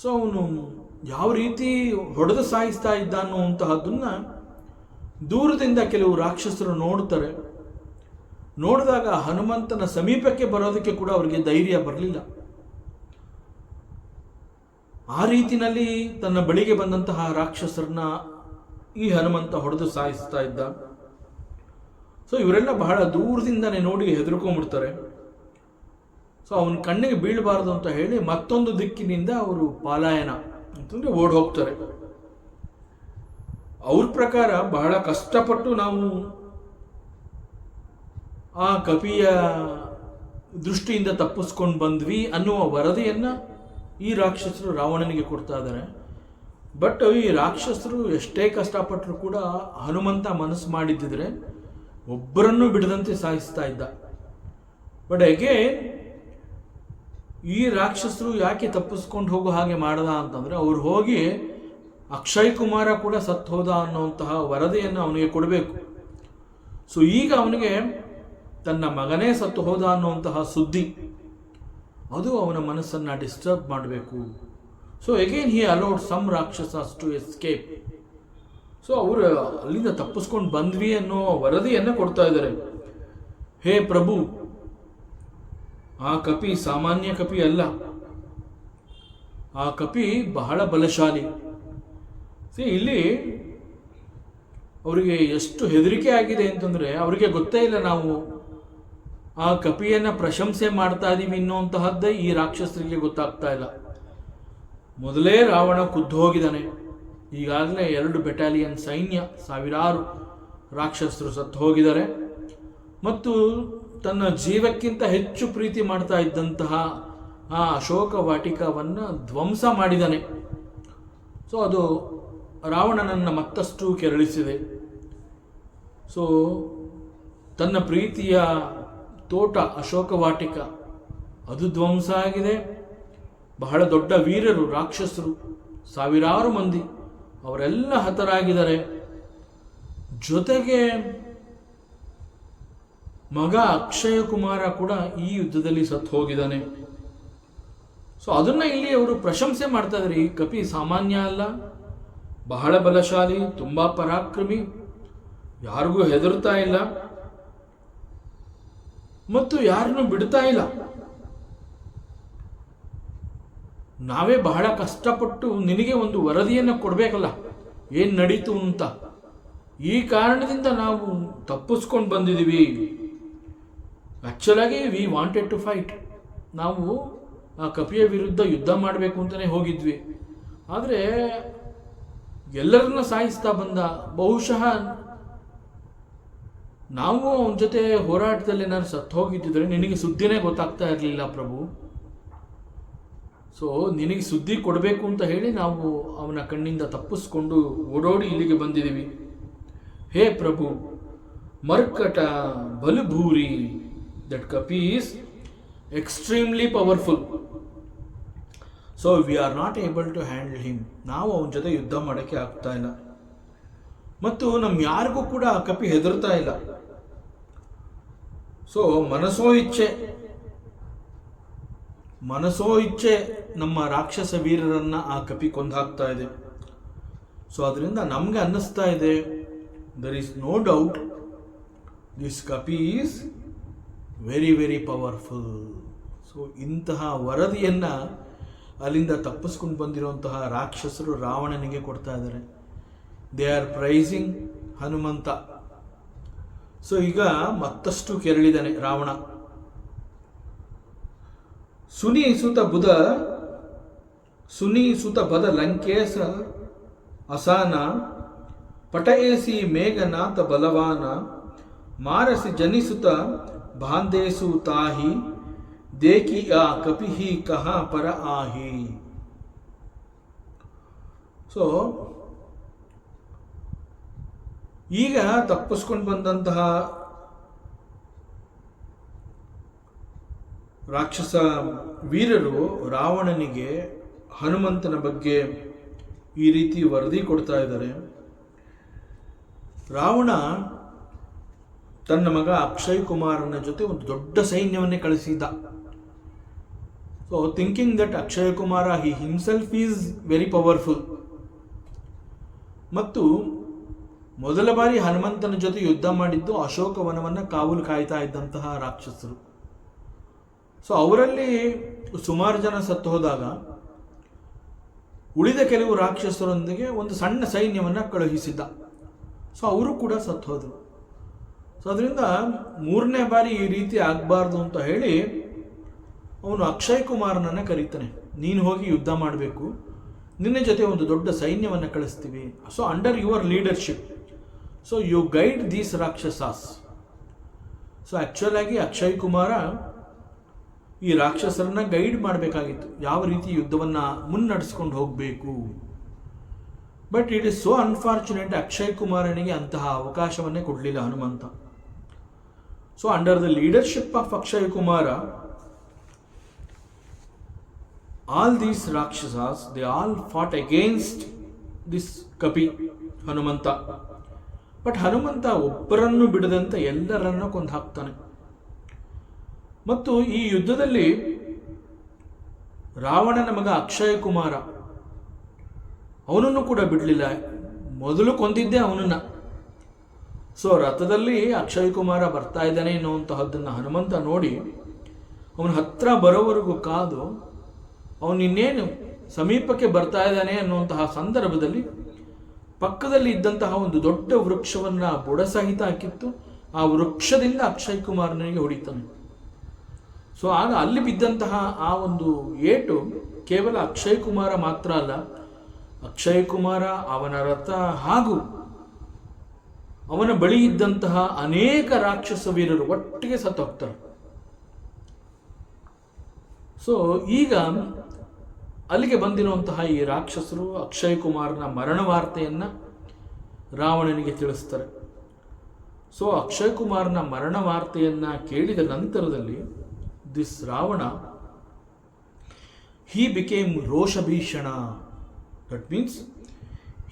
ಸೊ ಅವನು ಯಾವ ರೀತಿ ಹೊಡೆದು ಸಾಯಿಸ್ತಾ ಇದ್ದ ಅನ್ನುವಂತಹದ್ದನ್ನ ದೂರದಿಂದ ಕೆಲವು ರಾಕ್ಷಸರು ನೋಡ್ತಾರೆ. ನೋಡಿದಾಗ ಹನುಮಂತನ ಸಮೀಪಕ್ಕೆ ಬರೋದಕ್ಕೆ ಕೂಡ ಅವರಿಗೆ ಧೈರ್ಯ ಬರಲಿಲ್ಲ. ಆ ರೀತಿನಲ್ಲಿ ತನ್ನ ಬಳಿಗೆ ಬಂದಂತಹ ರಾಕ್ಷಸರನ್ನ ಈ ಹನುಮಂತ ಹೊಡೆದು ಸಾಯಿಸ್ತಾ ಇದ್ದ. ಸೊ ಇವರೆಲ್ಲ ಬಹಳ ದೂರದಿಂದನೇ ನೋಡಿ ಹೆದರ್ಕೊಂಡ್ಬಿಡ್ತಾರೆ. ಸೊ ಅವನ ಕಣ್ಣಿಗೆ ಬೀಳಬಾರದು ಅಂತ ಹೇಳಿ ಮತ್ತೊಂದು ದಿಕ್ಕಿನಿಂದ ಅವರು ಪಲಾಯನ ಅಂತಂದ್ರೆ ಓಡ್ ಹೋಗ್ತಾರೆ. ಅವ್ರ ಪ್ರಕಾರ ಬಹಳ ಕಷ್ಟಪಟ್ಟು ನಾವು ಆ ಕಪಿಯ ದೃಷ್ಟಿಯಿಂದ ತಪ್ಪಿಸ್ಕೊಂಡು ಬಂದ್ವಿ ಅನ್ನುವ ವರದಿಯನ್ನ ಈ ರಾಕ್ಷಸರು ರಾವಣನಿಗೆ ಕೊಡ್ತಾ ಇದ್ದಾರೆ. ಬಟ್ ಈ ರಾಕ್ಷಸರು ಎಷ್ಟೇ ಕಷ್ಟಪಟ್ಟರು ಕೂಡ ಹನುಮಂತ ಮನಸ್ಸು ಮಾಡಿದ್ದಿದ್ರೆ ಒಬ್ಬರನ್ನು ಬಿಡದಂತೆ ಸಾಯಿಸ್ತಾ ಇದ್ದ. ಬಟ್ ಅಗೇನ್ ಈ ರಾಕ್ಷಸರು ಯಾಕೆ ತಪ್ಪಿಸ್ಕೊಂಡು ಹೋಗೋ ಹಾಗೆ ಮಾಡದ ಅಂತಂದ್ರೆ, ಅವ್ರು ಹೋಗಿ ಅಕ್ಷಯ್ ಕುಮಾರ ಕೂಡ ಸತ್ತು ಹೋದ ಅನ್ನುವಂತಹ ವರದಿಯನ್ನು ಅವನಿಗೆ ಕೊಡಬೇಕು. ಸೊ ಈಗ ಅವನಿಗೆ ತನ್ನ ಮಗನೇ ಸತ್ತು ಹೋದ ಅನ್ನುವಂತಹ ಸುದ್ದಿ ಅದು ಅವನ ಮನಸ್ಸನ್ನು ಡಿಸ್ಟರ್ಬ್ ಮಾಡಬೇಕು. So again he allowed some rakshasas to escape. So ಅವರು ಅಲ್ಲಿಂದ ತಪ್ಪಿಸ್ಕೊಂಡು ಬಂದ್ವಿ ಅನ್ನೋ ವರದಿಯನ್ನು ಕೊಡ್ತಾ ಇದ್ದಾರೆ. ಹೇ ಪ್ರಭು, ಆ ಕಪಿ ಸಾಮಾನ್ಯ ಕಪಿ ಅಲ್ಲ, ಆ ಕಪಿ ಬಹಳ ಬಲಶಾಲಿ. ಇಲ್ಲಿ ಅವರಿಗೆ ಎಷ್ಟು ಹೆದರಿಕೆ ಆಗಿದೆ ಅಂತಂದ್ರೆ, ಅವರಿಗೆ ಗೊತ್ತೇ ಇಲ್ಲ ನಾವು ಆ ಕಪಿಯನ್ನ ಪ್ರಶಂಸೆ ಮಾಡ್ತಾ ಇದೀವಿ ಇನ್ನುವಂತಹದ್ದೇ ಈ ರಾಕ್ಷಸರಿಗೆ ಗೊತ್ತಾಗ್ತಾ ಇಲ್ಲ. ಮೊದಲೇ ರಾವಣ ಖುದ್ದು ಹೋಗಿದ್ದಾನೆ. ಈಗಾಗಲೇ 2 ಬೆಟಾಲಿಯನ್ ಸೈನ್ಯ, ಸಾವಿರಾರು ರಾಕ್ಷಸರು ಸತ್ತು ಹೋಗಿದ್ದಾರೆ. ಮತ್ತು ತನ್ನ ಜೀವಕ್ಕಿಂತ ಹೆಚ್ಚು ಪ್ರೀತಿ ಮಾಡ್ತಾ ಇದ್ದಂತಹ ಆ ಅಶೋಕ ವಾಟಿಕವನ್ನ ಧ್ವಂಸ ಮಾಡಿದ್ದಾನೆ. ಸೊ ಅದು ರಾವಣನನ್ನ ಮತ್ತಷ್ಟು ಕೆರಳಿಸಿದೆ. ಸೊ ತನ್ನ ಪ್ರೀತಿಯ ತೋಟ ಅಶೋಕ ವಾಟಿಕ ಅದು ಧ್ವಂಸ ಆಗಿದೆ. ಬಹಳ ದೊಡ್ಡ ವೀರರು ರಾಕ್ಷಸರು, ಸಾವಿರಾರು ಮಂದಿ, ಅವರೆಲ್ಲ ಹತರಾಗಿದ್ದಾರೆ. ಜೊತೆಗೆ ಮಗ ಅಕ್ಷಯ ಕುಮಾರ ಕೂಡ ಈ ಯುದ್ಧದಲ್ಲಿ ಸತ್ತು ಹೋಗಿದ್ದಾನೆ. ಸೊ ಅದನ್ನ ಇಲ್ಲಿ ಅವರು ಪ್ರಶಂಸೆ ಮಾಡ್ತಾ ಇದ್ದಾರೆ. ಈ ಕಪಿ ಸಾಮಾನ್ಯ ಅಲ್ಲ, ಬಹಳ ಬಲಶಾಲಿ, ತುಂಬಾ ಪರಾಕ್ರಮಿ, ಯಾರಿಗೂ ಹೆದರ್ತಾ ಇಲ್ಲ ಮತ್ತು ಯಾರನ್ನು ಬಿಡ್ತಾ ಇಲ್ಲ. ನಾವೇ ಬಹಳ ಕಷ್ಟಪಟ್ಟು ನಿನಗೆ ಒಂದು ವರದಿಯನ್ನು ಕೊಡಬೇಕಲ್ಲ, ಏನ್ ನಡೀತು ಅಂತ. ಈ ಕಾರಣದಿಂದ ನಾವು ತಪ್ಪಿಸ್ಕೊಂಡು ಬಂದಿದ್ದೀವಿ. ಆಕ್ಚುಲಾಗಿ ವಿ ವಾಂಟೆಡ್ ಟು ಫೈಟ್. ನಾವು ಆ ಕಪಿಯ ವಿರುದ್ಧ ಯುದ್ಧ ಮಾಡಬೇಕು ಅಂತಲೇ ಹೋಗಿದ್ವಿ. ಆದರೆ ಎಲ್ಲರನ್ನ ಸಾಯಿಸ್ತಾ ಬಂದ. ಬಹುಶಃ ನಾವು ಅವನ ಜೊತೆ ಹೋರಾಟದಲ್ಲಿ ಏನಾದ್ರು ಸತ್ತು ಹೋಗಿದ್ದಿದ್ರೆ ನಿನಗೆ ಸುದ್ದಿನೇ ಗೊತ್ತಾಗ್ತಾ ಇರಲಿಲ್ಲ ಪ್ರಭು. ಸೊ ನಿನಗೆ ಸುದ್ದಿ ಕೊಡಬೇಕು ಅಂತ ಹೇಳಿ ನಾವು ಅವನ ಕಣ್ಣಿಂದ ತಪ್ಪಿಸ್ಕೊಂಡು ಓಡೋಡಿ ಇಲ್ಲಿಗೆ ಬಂದಿದ್ದೀವಿ. ಹೇ ಪ್ರಭು, ಮರ್ಕಟ ಬಲಭೂರಿ, ದಟ್ ಕಪಿ is extremely powerful. So we are not able to handle him. ನಾವು ಅವನ ಜೊತೆ ಯುದ್ಧ ಮಾಡೋಕ್ಕೆ ಆಗ್ತಾ ಇಲ್ಲ. ಮತ್ತು ನಮ್ ಯಾರಿಗೂ ಕೂಡ ಆ ಕಪಿ ಹೆದರ್ತಾ ಇಲ್ಲ. ಸೊ ಮನಸೋ ಇಚ್ಛೆ ನಮ್ಮ ರಾಕ್ಷಸ ವೀರರನ್ನ ಆ ಕಪಿ ಕೊಂದಾಕ್ತಾ ಇದೆ. ಸೊ ಅದರಿಂದ ನಮ್ಗೆ ಅನ್ನಿಸ್ತಾ ಇದೆ, there is no doubt this kapi is very very powerful. So ಇಂತಹ ವರದಿಯನ್ನ ಅಲ್ಲಿಂದ ತಪ್ಪಿಸ್ಕೊಂಡು ಬಂದಿರುವಂತಹ ರಾಕ್ಷಸರು ರಾವಣನಿಗೆ ಕೊಡ್ತಾ ಇದ್ದಾರೆ. They are praising Hanumanta. So ಈಗ ಮತ್ತಷ್ಟು ಕೆರಳಿದಾನೆ ರಾವಣ. ಸುನಿ ಸುತ ಬದ ಲಂಕೇಶ ಅಸಾನ ಪಟಯೇಸಿ ಮೇಘನಾಥ ಬಲವಾನ ಮಾರಸಿ ಜನಿಸುತ್ತ ಬಾಂಧೇಸು ತಾಹಿ ದೇಕಿ ಆ ಕಪಿಹಿ ಕಹ ಪರ ಆಹಿ. ಸೊ ಈಗ ತಪ್ಪಿಸ್ಕೊಂಡು ಬಂದಂತಹ ರಾಕ್ಷಸ ವೀರರು ರಾವಣನಿಗೆ ಹನುಮಂತನ ಬಗ್ಗೆ ಈ ರೀತಿ ವರದಿ ಕೊಡ್ತಾ ಇದ್ದಾರೆ. ರಾವಣ ತನ್ನ ಮಗ ಅಕ್ಷಯ್ ಕುಮಾರನ ಜೊತೆ ಒಂದು ದೊಡ್ಡ ಸೈನ್ಯವನ್ನೇ ಕಳಿಸಿದ್ದ. So thinking that Akshay Kumara he himself is very powerful. ಮತ್ತು ಮೊದಲ ಬಾರಿ ಹನುಮಂತನ ಜೊತೆ ಯುದ್ಧ ಮಾಡಿದ್ದು ಅಶೋಕವನವನ್ನು ಕಾವಲು ಕಾಯ್ತಾ ಇದ್ದಂತಹ ರಾಕ್ಷಸರು. ಸೊ ಅವರಲ್ಲಿ ಸುಮಾರು ಜನ ಸತ್ತು ಹೋದಾಗ ಉಳಿದ ಕೆಲವು ರಾಕ್ಷಸರೊಂದಿಗೆ ಒಂದು ಸಣ್ಣ ಸೈನ್ಯವನ್ನು ಕಳುಹಿಸಿದ್ದ. ಸೊ ಅವರು ಕೂಡ ಸತ್ತು ಹೋದರು. ಸೊ ಅದರಿಂದ ಮೂರನೇ ಬಾರಿ ಈ ರೀತಿ ಆಗಬಾರ್ದು ಅಂತ ಹೇಳಿ ಅವನು ಅಕ್ಷಯ್ ಕುಮಾರನನ್ನು ಕರೀತಾನೆ. ನೀನು ಹೋಗಿ ಯುದ್ಧ ಮಾಡಬೇಕು, ನಿನ್ನ ಜೊತೆ ಒಂದು ದೊಡ್ಡ ಸೈನ್ಯವನ್ನು ಕಳಿಸ್ತೀವಿ. So under your leadership, so you guide these rakshasas. So actual ಆಗಿ ಅಕ್ಷಯ್ ಕುಮಾರ ಈ ರಾಕ್ಷಸರನ್ನ ಗೈಡ್ ಮಾಡಬೇಕಾಗಿತ್ತು, ಯಾವ ರೀತಿ ಯುದ್ಧವನ್ನು ಮುನ್ನಡೆಸ್ಕೊಂಡು ಹೋಗಬೇಕು. But it is so unfortunate, Akshay ಕುಮಾರನಿಗೆ ಅಂತಹ ಅವಕಾಶವನ್ನೇ ಕೊಡಲಿಲ್ಲ Hanumanta. So under the leadership of Akshay Kumara, all these rakshasas, they all fought against this ಕಪಿ ಹನುಮಂತ. ಬಟ್ ಹನುಮಂತ ಒಬ್ಬರನ್ನು ಬಿಡದಂತೆ ಎಲ್ಲರನ್ನ ಕೊಂದು ಹಾಕ್ತಾನೆ. ಮತ್ತು ಈ ಯುದ್ಧದಲ್ಲಿ ರಾವಣನ ಮಗ ಅಕ್ಷಯ್ ಕುಮಾರ ಅವನನ್ನು ಕೂಡ ಬಿಡಲಿಲ್ಲ. ಮೊದಲು ಕೊಂದಿದ್ದೆ ಅವನನ್ನ. ಸೊ ರಥದಲ್ಲಿ ಅಕ್ಷಯ್ ಕುಮಾರ ಬರ್ತಾ ಇದ್ದಾನೆ ಅನ್ನುವಂತಹದ್ದನ್ನು ಹನುಮಂತ ನೋಡಿ ಅವನ ಹತ್ರ ಬರೋವರೆಗೂ ಕಾದು ಅವನಿನ್ನೇನು ಸಮೀಪಕ್ಕೆ ಬರ್ತಾ ಇದ್ದಾನೆ ಅನ್ನುವಂತಹ ಸಂದರ್ಭದಲ್ಲಿ ಪಕ್ಕದಲ್ಲಿ ಇದ್ದಂತಹ ಒಂದು ದೊಡ್ಡ ವೃಕ್ಷವನ್ನು ಬುಡಸಹಿತ ಕಿತ್ತು ಆ ವೃಕ್ಷದಿಂದ ಅಕ್ಷಯ್ ಕುಮಾರನಿಗೆ ಹೊಡಿತಾನೆ. ಸೊ ಆಗ ಅಲ್ಲಿ ಬಿದ್ದಂತಹ ಆ ಒಂದು ಏಟು ಕೇವಲ ಅಕ್ಷಯ್ ಕುಮಾರ ಮಾತ್ರ ಅಲ್ಲ, ಅಕ್ಷಯ್ ಕುಮಾರ, ಅವನ ರಥ ಹಾಗೂ ಅವನ ಬಳಿ ಇದ್ದಂತಹ ಅನೇಕ ರಾಕ್ಷಸ ವೀರರು ಒಟ್ಟಿಗೆ ಸತ್ತು ಹೋಗ್ತಾರೆ. ಸೊ ಈಗ ಅಲ್ಲಿಗೆ ಬಂದಿರುವಂತಹ ಈ ರಾಕ್ಷಸರು ಅಕ್ಷಯ್ ಕುಮಾರನ ಮರಣ ವಾರ್ತೆಯನ್ನು ರಾವಣನಿಗೆ ತಿಳಿಸ್ತಾರೆ. ಸೊ ಅಕ್ಷಯ್ ಕುಮಾರನ ಮರಣ ವಾರ್ತೆಯನ್ನು ಕೇಳಿದ ನಂತರದಲ್ಲಿ ದಿಸ್ ರಾವಣ he became ರೋಷಭೀಷಣ. That means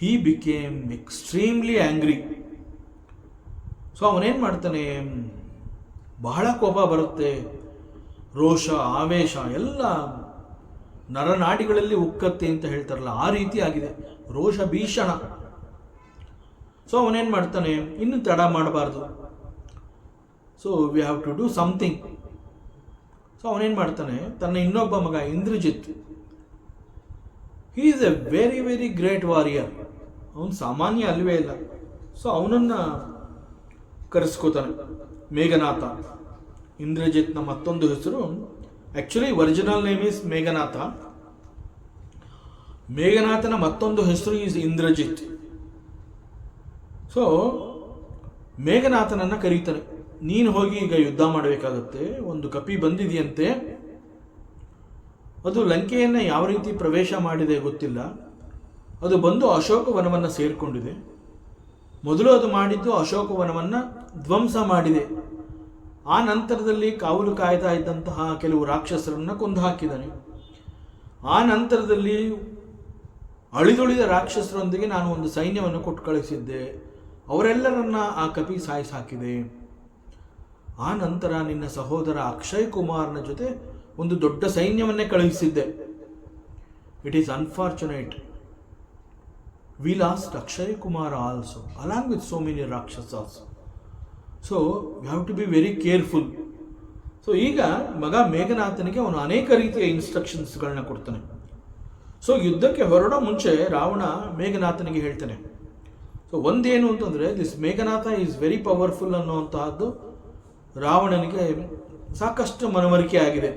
he became extremely angry. So ಅವನೇನು ಮಾಡ್ತಾನೆ, ಬಹಳ ಕೋಪ ಬರುತ್ತೆ, ರೋಷ, ಆವೇಶ ಎಲ್ಲ ನರನಾಡಿಗಳಲ್ಲಿ ಉಕ್ಕತ್ತೆ ಅಂತ ಹೇಳ್ತಾರಲ್ಲ, ಆ ರೀತಿ ಆಗಿದೆ, ರೋಷ ಭೀಷಣ. ಸೊ ಅವನೇನು ಮಾಡ್ತಾನೆ, ಇನ್ನು ತಡ ಮಾಡಬಾರ್ದು, so we have to do something. So ಅವನೇನು ಮಾಡ್ತಾನೆ, ತನ್ನ ಇನ್ನೊಬ್ಬ ಮಗ Indrajit, he is a very very great warrior, ಅವನು ಸಾಮಾನ್ಯ ಅಲ್ವೇ ಇಲ್ಲ. ಸೊ ಅವನನ್ನು ಕರೆಸ್ಕೋತಾನೆ, ಮೇಘನಾಥ. ಇಂದ್ರಜಿತ್ನ ಮತ್ತೊಂದು ಹೆಸರು, actually original name is Meghnath. ಮೇಘನಾಥನ ಮತ್ತೊಂದು ಹೆಸರು ಈಸ್ ಇಂದ್ರಜಿತ್. ಸೊ ಮೇಘನಾಥನನ್ನು ಕರೀತಾನೆ, ನೀನು ಹೋಗಿ ಈಗ ಯುದ್ಧ ಮಾಡಬೇಕಾಗತ್ತೆ, ಒಂದು ಕಪಿ ಬಂದಿದೆಯಂತೆ, ಅದು ಲಂಕೆಯನ್ನು ಯಾವ ರೀತಿ ಪ್ರವೇಶ ಮಾಡಿದೆ ಗೊತ್ತಿಲ್ಲ, ಅದು ಬಂದು ಅಶೋಕವನವನ್ನು ಸೇರಿಕೊಂಡಿದೆ. ಮೊದಲು ಅದು ಮಾಡಿದ್ದು ಅಶೋಕವನವನ್ನು ಧ್ವಂಸ ಮಾಡಿದೆ. ಆ ನಂತರದಲ್ಲಿ ಕಾವಲು ಕಾಯ್ತಾ ಇದ್ದಂತಹ ಕೆಲವು ರಾಕ್ಷಸರನ್ನು ಕೊಂದು ಹಾಕಿದ್ದಾನೆ. ಆ ನಂತರದಲ್ಲಿ ಅಳಿದುಳಿದ ರಾಕ್ಷಸರೊಂದಿಗೆ ನಾನು ಒಂದು ಸೈನ್ಯವನ್ನು ಕೊಟ್ಟು ಕಳಿಸಿದ್ದೆ, ಅವರೆಲ್ಲರನ್ನ ಆ ಕಪಿ ಸಾಯಿಸಿ ಹಾಕಿದೆ. ಆ ನಂತರ ನಿನ್ನ ಸಹೋದರ ಅಕ್ಷಯ್ ಕುಮಾರ್ನ ಜೊತೆ ಒಂದು ದೊಡ್ಡ ಸೈನ್ಯವನ್ನೇ ಕಳುಹಿಸಿದ್ದೆ. It is unfortunate, we lost Akshay Kumar also along with so many rakshasas. So we have to be very careful. So ಈಗ ಮಗ ಮೇಘನಾಥನಿಗೆ ಅವನು ಅನೇಕ ರೀತಿಯ ಇನ್ಸ್ಟ್ರಕ್ಷನ್ಸ್ಗಳನ್ನ ಕೊಡ್ತಾನೆ. ಸೊ ಯುದ್ಧಕ್ಕೆ ಹೊರಡೋ ಮುಂಚೆ ರಾವಣ ಮೇಘನಾಥನಿಗೆ ಹೇಳ್ತಾನೆ. ಸೊ ಒಂದೇನು ಅಂತಂದರೆ, this Meghanatha is very powerful ಅನ್ನುವಂತಹದ್ದು ರಾವಣನಿಗೆ ಸಾಕಷ್ಟು ಮನವರಿಕೆ ಆಗಿದೆ.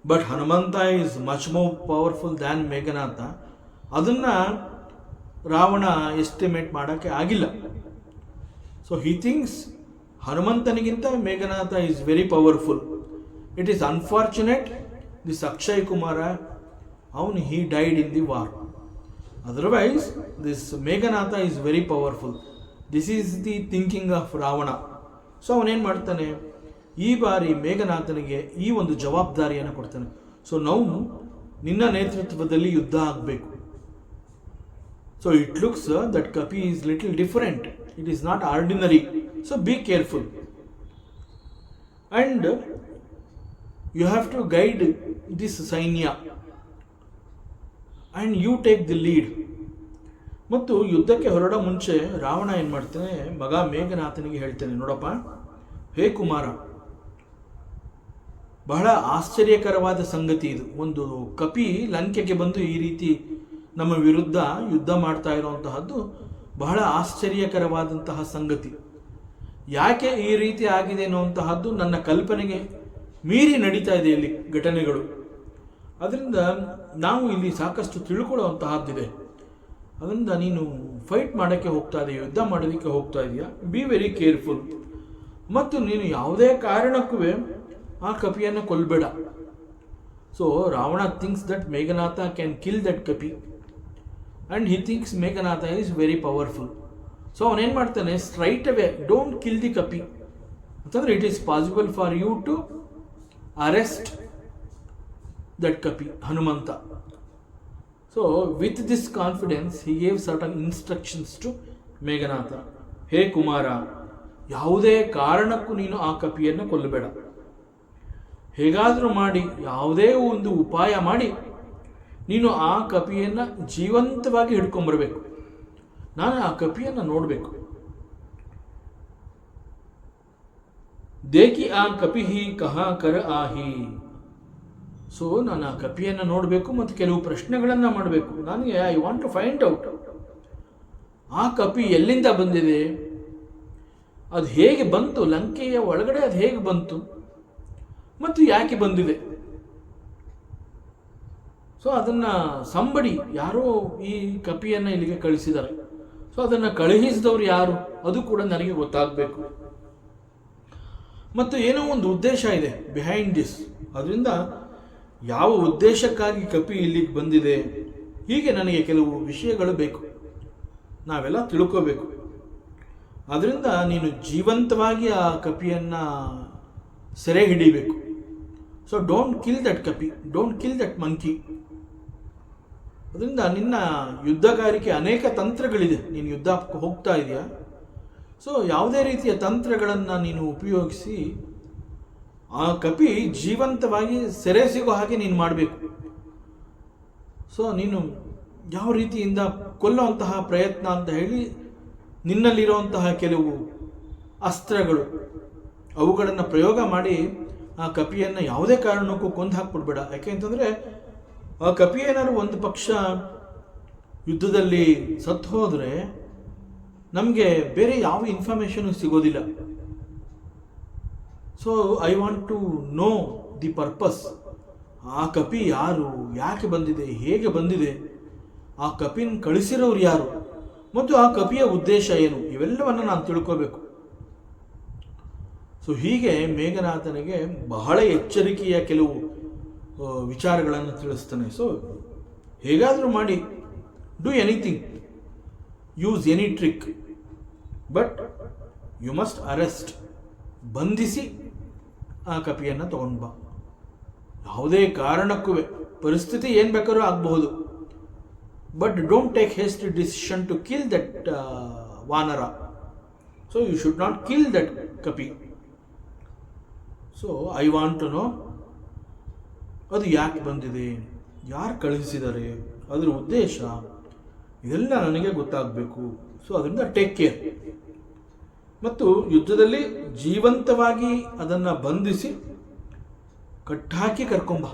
But Hanumanta is much more powerful than Meghanatha. ಅದನ್ನು ರಾವಣ ಎಸ್ಟಿಮೇಟ್ ಮಾಡೋಕ್ಕೆ ಆಗಿಲ್ಲ. ಸೊ ಹಿ ಥಿಂಕ್ಸ್ ಹನುಮಂತನಿಗಿಂತ Meghanatha is very powerful. It is unfortunate this Akshay Kumara ಅವನು he died in the war. Otherwise this Meghanatha is very powerful. This is the thinking of Ravana. So ಅವನೇನು ಮಾಡ್ತಾನೆ, ಈ ಬಾರಿ ಮೇಘನಾಥನಿಗೆ ಈ ಒಂದು ಜವಾಬ್ದಾರಿಯನ್ನು ಕೊಡ್ತಾನೆ. ಸೊ ನಾವು ನಿನ್ನ ನೇತೃತ್ವದಲ್ಲಿ ಯುದ್ಧ ಆಗಬೇಕು. ಸೊ ಇಟ್ ಲುಕ್ಸ್ ದಟ್ ಕಪಿ is little different. It is not ordinary. So be careful and you have to guide this sainya and you take the lead. ಮತ್ತು ಯುದ್ಧಕ್ಕೆ ಹೊರಡೋ ಮುಂಚೆ ರಾವಣ ಏನು ಮಾಡ್ತಾನೆ, ಮಗ ಮೇಘನಾಥನಿಗೆ ಹೇಳ್ತಾನೆ, ನೋಡಪ್ಪ ಹೇ ಕುಮಾರ, ಬಹಳ ಆಶ್ಚರ್ಯಕರವಾದ ಸಂಗತಿ ಇದು. ಒಂದು ಕಪಿ ಲಂಕೆಗೆ ಬಂದು ಈ ರೀತಿ ನಮ್ಮ ವಿರುದ್ಧ ಯುದ್ಧ ಮಾಡ್ತಾ ಇರುವಂತಹದ್ದು ಬಹಳ ಆಶ್ಚರ್ಯಕರವಾದಂತಹ ಸಂಗತಿ. ಯಾಕೆ ಈ ರೀತಿ ಆಗಿದೆ ಅನ್ನುವಂತಹದ್ದು ನನ್ನ ಕಲ್ಪನೆಗೆ ಮೀರಿ ನಡೀತಾ ಇದೆ ಇಲ್ಲಿ ಘಟನೆಗಳು. ಅದರಿಂದ ನಾವು ಇಲ್ಲಿ ಸಾಕಷ್ಟು ತಿಳ್ಕೊಳ್ಳುವಂತಹದ್ದಿದೆ. ಅದರಿಂದ ನೀನು ಫೈಟ್ ಮಾಡೋಕ್ಕೆ ಹೋಗ್ತಾ ಇದೆಯಾ, ಯುದ್ಧ ಮಾಡೋದಕ್ಕೆ ಹೋಗ್ತಾ ಇದೆಯಾ, ಬಿ ವೆರಿ ಕೇರ್ಫುಲ್. ಮತ್ತು ನೀನು ಯಾವುದೇ ಕಾರಣಕ್ಕೂ ಆ ಕಪಿಯನ್ನು ಕೊಲ್ಲಬೇಡ. So Ravana thinks that Meghanatha can kill that kapi and he thinks Meghanatha is very powerful. So ಅವನೇನು ಮಾಡ್ತಾನೆ, straight away don't kill the kapi ಅಂತಂದರೆ it is possible for you to arrest that kapi Hanumanta. So with this confidence he gave certain instructions to Meghanatha. ಹೇ ಕುಮಾರ, ಯಾವುದೇ ಕಾರಣಕ್ಕೂ ನೀನು ಆ ಕಪಿಯನ್ನು ಕೊಲ್ಲಬೇಡ. ಹೇಗಾದರೂ ಮಾಡಿ ಯಾವುದೇ ಒಂದು ಉಪಾಯ ಮಾಡಿ ನೀನು ಆ ಕಪಿಯನ್ನು ಜೀವಂತವಾಗಿ ಹಿಡ್ಕೊಂಬರ್ಬೇಕು. ನಾನು ಆ ಕಪಿಯನ್ನು ನೋಡಬೇಕು. ದೇಕಿ ಆ ಕಪಿ ಹಿ ಕಹಾ ಕರ ಆಹಿ. ಸೊ ನಾನು ಆ ಕಪಿಯನ್ನು ನೋಡಬೇಕು ಮತ್ತು ಕೆಲವು ಪ್ರಶ್ನೆಗಳನ್ನು ಮಾಡಬೇಕು. ನನಗೆ I want to find out ಆ ಕಪಿ ಎಲ್ಲಿಂದ ಬಂದಿದೆ, ಅದು ಹೇಗೆ ಬಂತು, ಲಂಕೆಯ ಒಳಗಡೆ ಅದು ಹೇಗೆ ಬಂತು ಮತ್ತು ಯಾಕೆ ಬಂದಿದೆ. ಸೊ ಅದನ್ನು ಸಂಬಡಿ ಯಾರೋ ಈ ಕಪಿಯನ್ನು ಇಲ್ಲಿಗೆ ಕಳಿಸಿದ್ದಾರೆ. ಸೊ ಅದನ್ನು ಕಳುಹಿಸಿದವರು ಯಾರು ಅದು ಕೂಡ ನನಗೆ ಗೊತ್ತಾಗಬೇಕು. ಮತ್ತು ಏನೋ ಒಂದು ಉದ್ದೇಶ ಇದೆ ಬಿಹೈಂಡ್ ದಿಸ್. ಅದರಿಂದ ಯಾವ ಉದ್ದೇಶಕ್ಕಾಗಿ ಕಪಿ ಇಲ್ಲಿಗೆ ಬಂದಿದೆ, ಹೀಗೆ ನನಗೆ ಕೆಲವು ವಿಷಯಗಳು ಬೇಕು, ನಾವೆಲ್ಲ ತಿಳ್ಕೋಬೇಕು. ಅದರಿಂದ ನೀನು ಜೀವಂತವಾಗಿ ಆ ಕಪಿಯನ್ನು ಸೆರೆ ಹಿಡಿಬೇಕು. ಸೊ ಡೋಂಟ್ ಕಿಲ್ ದಟ್ ಕಪಿ, ಡೋಂಟ್ ಕಿಲ್ ದಟ್ ಮಂಕಿ. ಅದರಿಂದ ನಿನ್ನ ಯುದ್ಧಗಾರಿಕೆ ಅನೇಕ ತಂತ್ರಗಳಿದೆ. ನೀನು ಯುದ್ಧ ಹೋಗ್ತಾ ಇದೆಯಾ, ಸೊ ಯಾವುದೇ ರೀತಿಯ ತಂತ್ರಗಳನ್ನು ನೀನು ಉಪಯೋಗಿಸಿ ಆ ಕಪಿ ಜೀವಂತವಾಗಿ ಸೆರೆ ಸಿಗೋ ಹಾಗೆ ನೀನು ಮಾಡಬೇಕು. ಸೊ ನೀನು ಯಾವ ರೀತಿಯಿಂದ ಕೊಲ್ಲುವಂತಹ ಪ್ರಯತ್ನ ಅಂತ ಹೇಳಿ ನಿನ್ನಲ್ಲಿರುವಂತಹ ಕೆಲವು ಅಸ್ತ್ರಗಳು ಅವುಗಳನ್ನು ಪ್ರಯೋಗ ಮಾಡಿ ಆ ಕಪಿಯನ್ನು ಯಾವುದೇ ಕಾರಣಕ್ಕೂ ಕೊಂದು ಹಾಕ್ಬಿಡ್ಬೇಡ. ಯಾಕೆ ಅಂತಂದರೆ ಆ ಕಪಿ ಏನಾದ್ರು ಒಂದು ಪಕ್ಷ ಯುದ್ಧದಲ್ಲಿ ಸತ್ತು ಹೋದರೆ ನಮಗೆ ಬೇರೆ ಯಾವ ಇನ್ಫಾರ್ಮೇಷನು ಸಿಗೋದಿಲ್ಲ. So I want to know the purpose. ಆ ಕಪಿ ಯಾರು, ಯಾಕೆ ಬಂದಿದೆ, ಹೇಗೆ ಬಂದಿದೆ, ಆ ಕಪಿನ ಕಳಿಸಿರೋರು ಯಾರು ಮತ್ತು ಆ ಕಪಿಯ ಉದ್ದೇಶ ಏನು, ಇವೆಲ್ಲವನ್ನು ನಾನು ತಿಳ್ಕೋಬೇಕು. ಸೊ ಹೀಗೆ ಮೇಘನಾಥನಿಗೆ ಬಹಳ ಎಚ್ಚರಿಕೆಯ ಕೆಲವು ವಿಚಾರಗಳನ್ನು ತಿಳಿಸ್ತಾನೆ. ಸೊ ಹೇಗಾದರೂ ಮಾಡಿ do anything, use any trick, but you must arrest, ಬಂಧಿಸಿ ಆ ಕಪಿಯನ್ನು ತಗೊಂಡು ಬಾ. ಯಾವುದೇ ಕಾರಣಕ್ಕೂ ಪರಿಸ್ಥಿತಿ ಏನು ಬೇಕಾದ್ರೂ ಆಗಬಹುದು, but don't take haste decision to kill that vanara. So you should not kill that kapi. So I want to know ಅದು ಯಾಕೆ ಬಂದಿದೆ, ಯಾರು ಕಳುಹಿಸಿದ್ದಾರೆ, ಅದರ ಉದ್ದೇಶ, ಇದೆಲ್ಲ ನನಗೆ ಗೊತ್ತಾಗಬೇಕು. ಸೊ ಅದರಿಂದ ಟೇಕ್ ಕೇರ್. ಮತ್ತು ಯುದ್ಧದಲ್ಲಿ ಜೀವಂತವಾಗಿ ಅದನ್ನು ಬಂಧಿಸಿ ಕಟ್ಟಾಕಿ ಕರ್ಕೊಂಬ.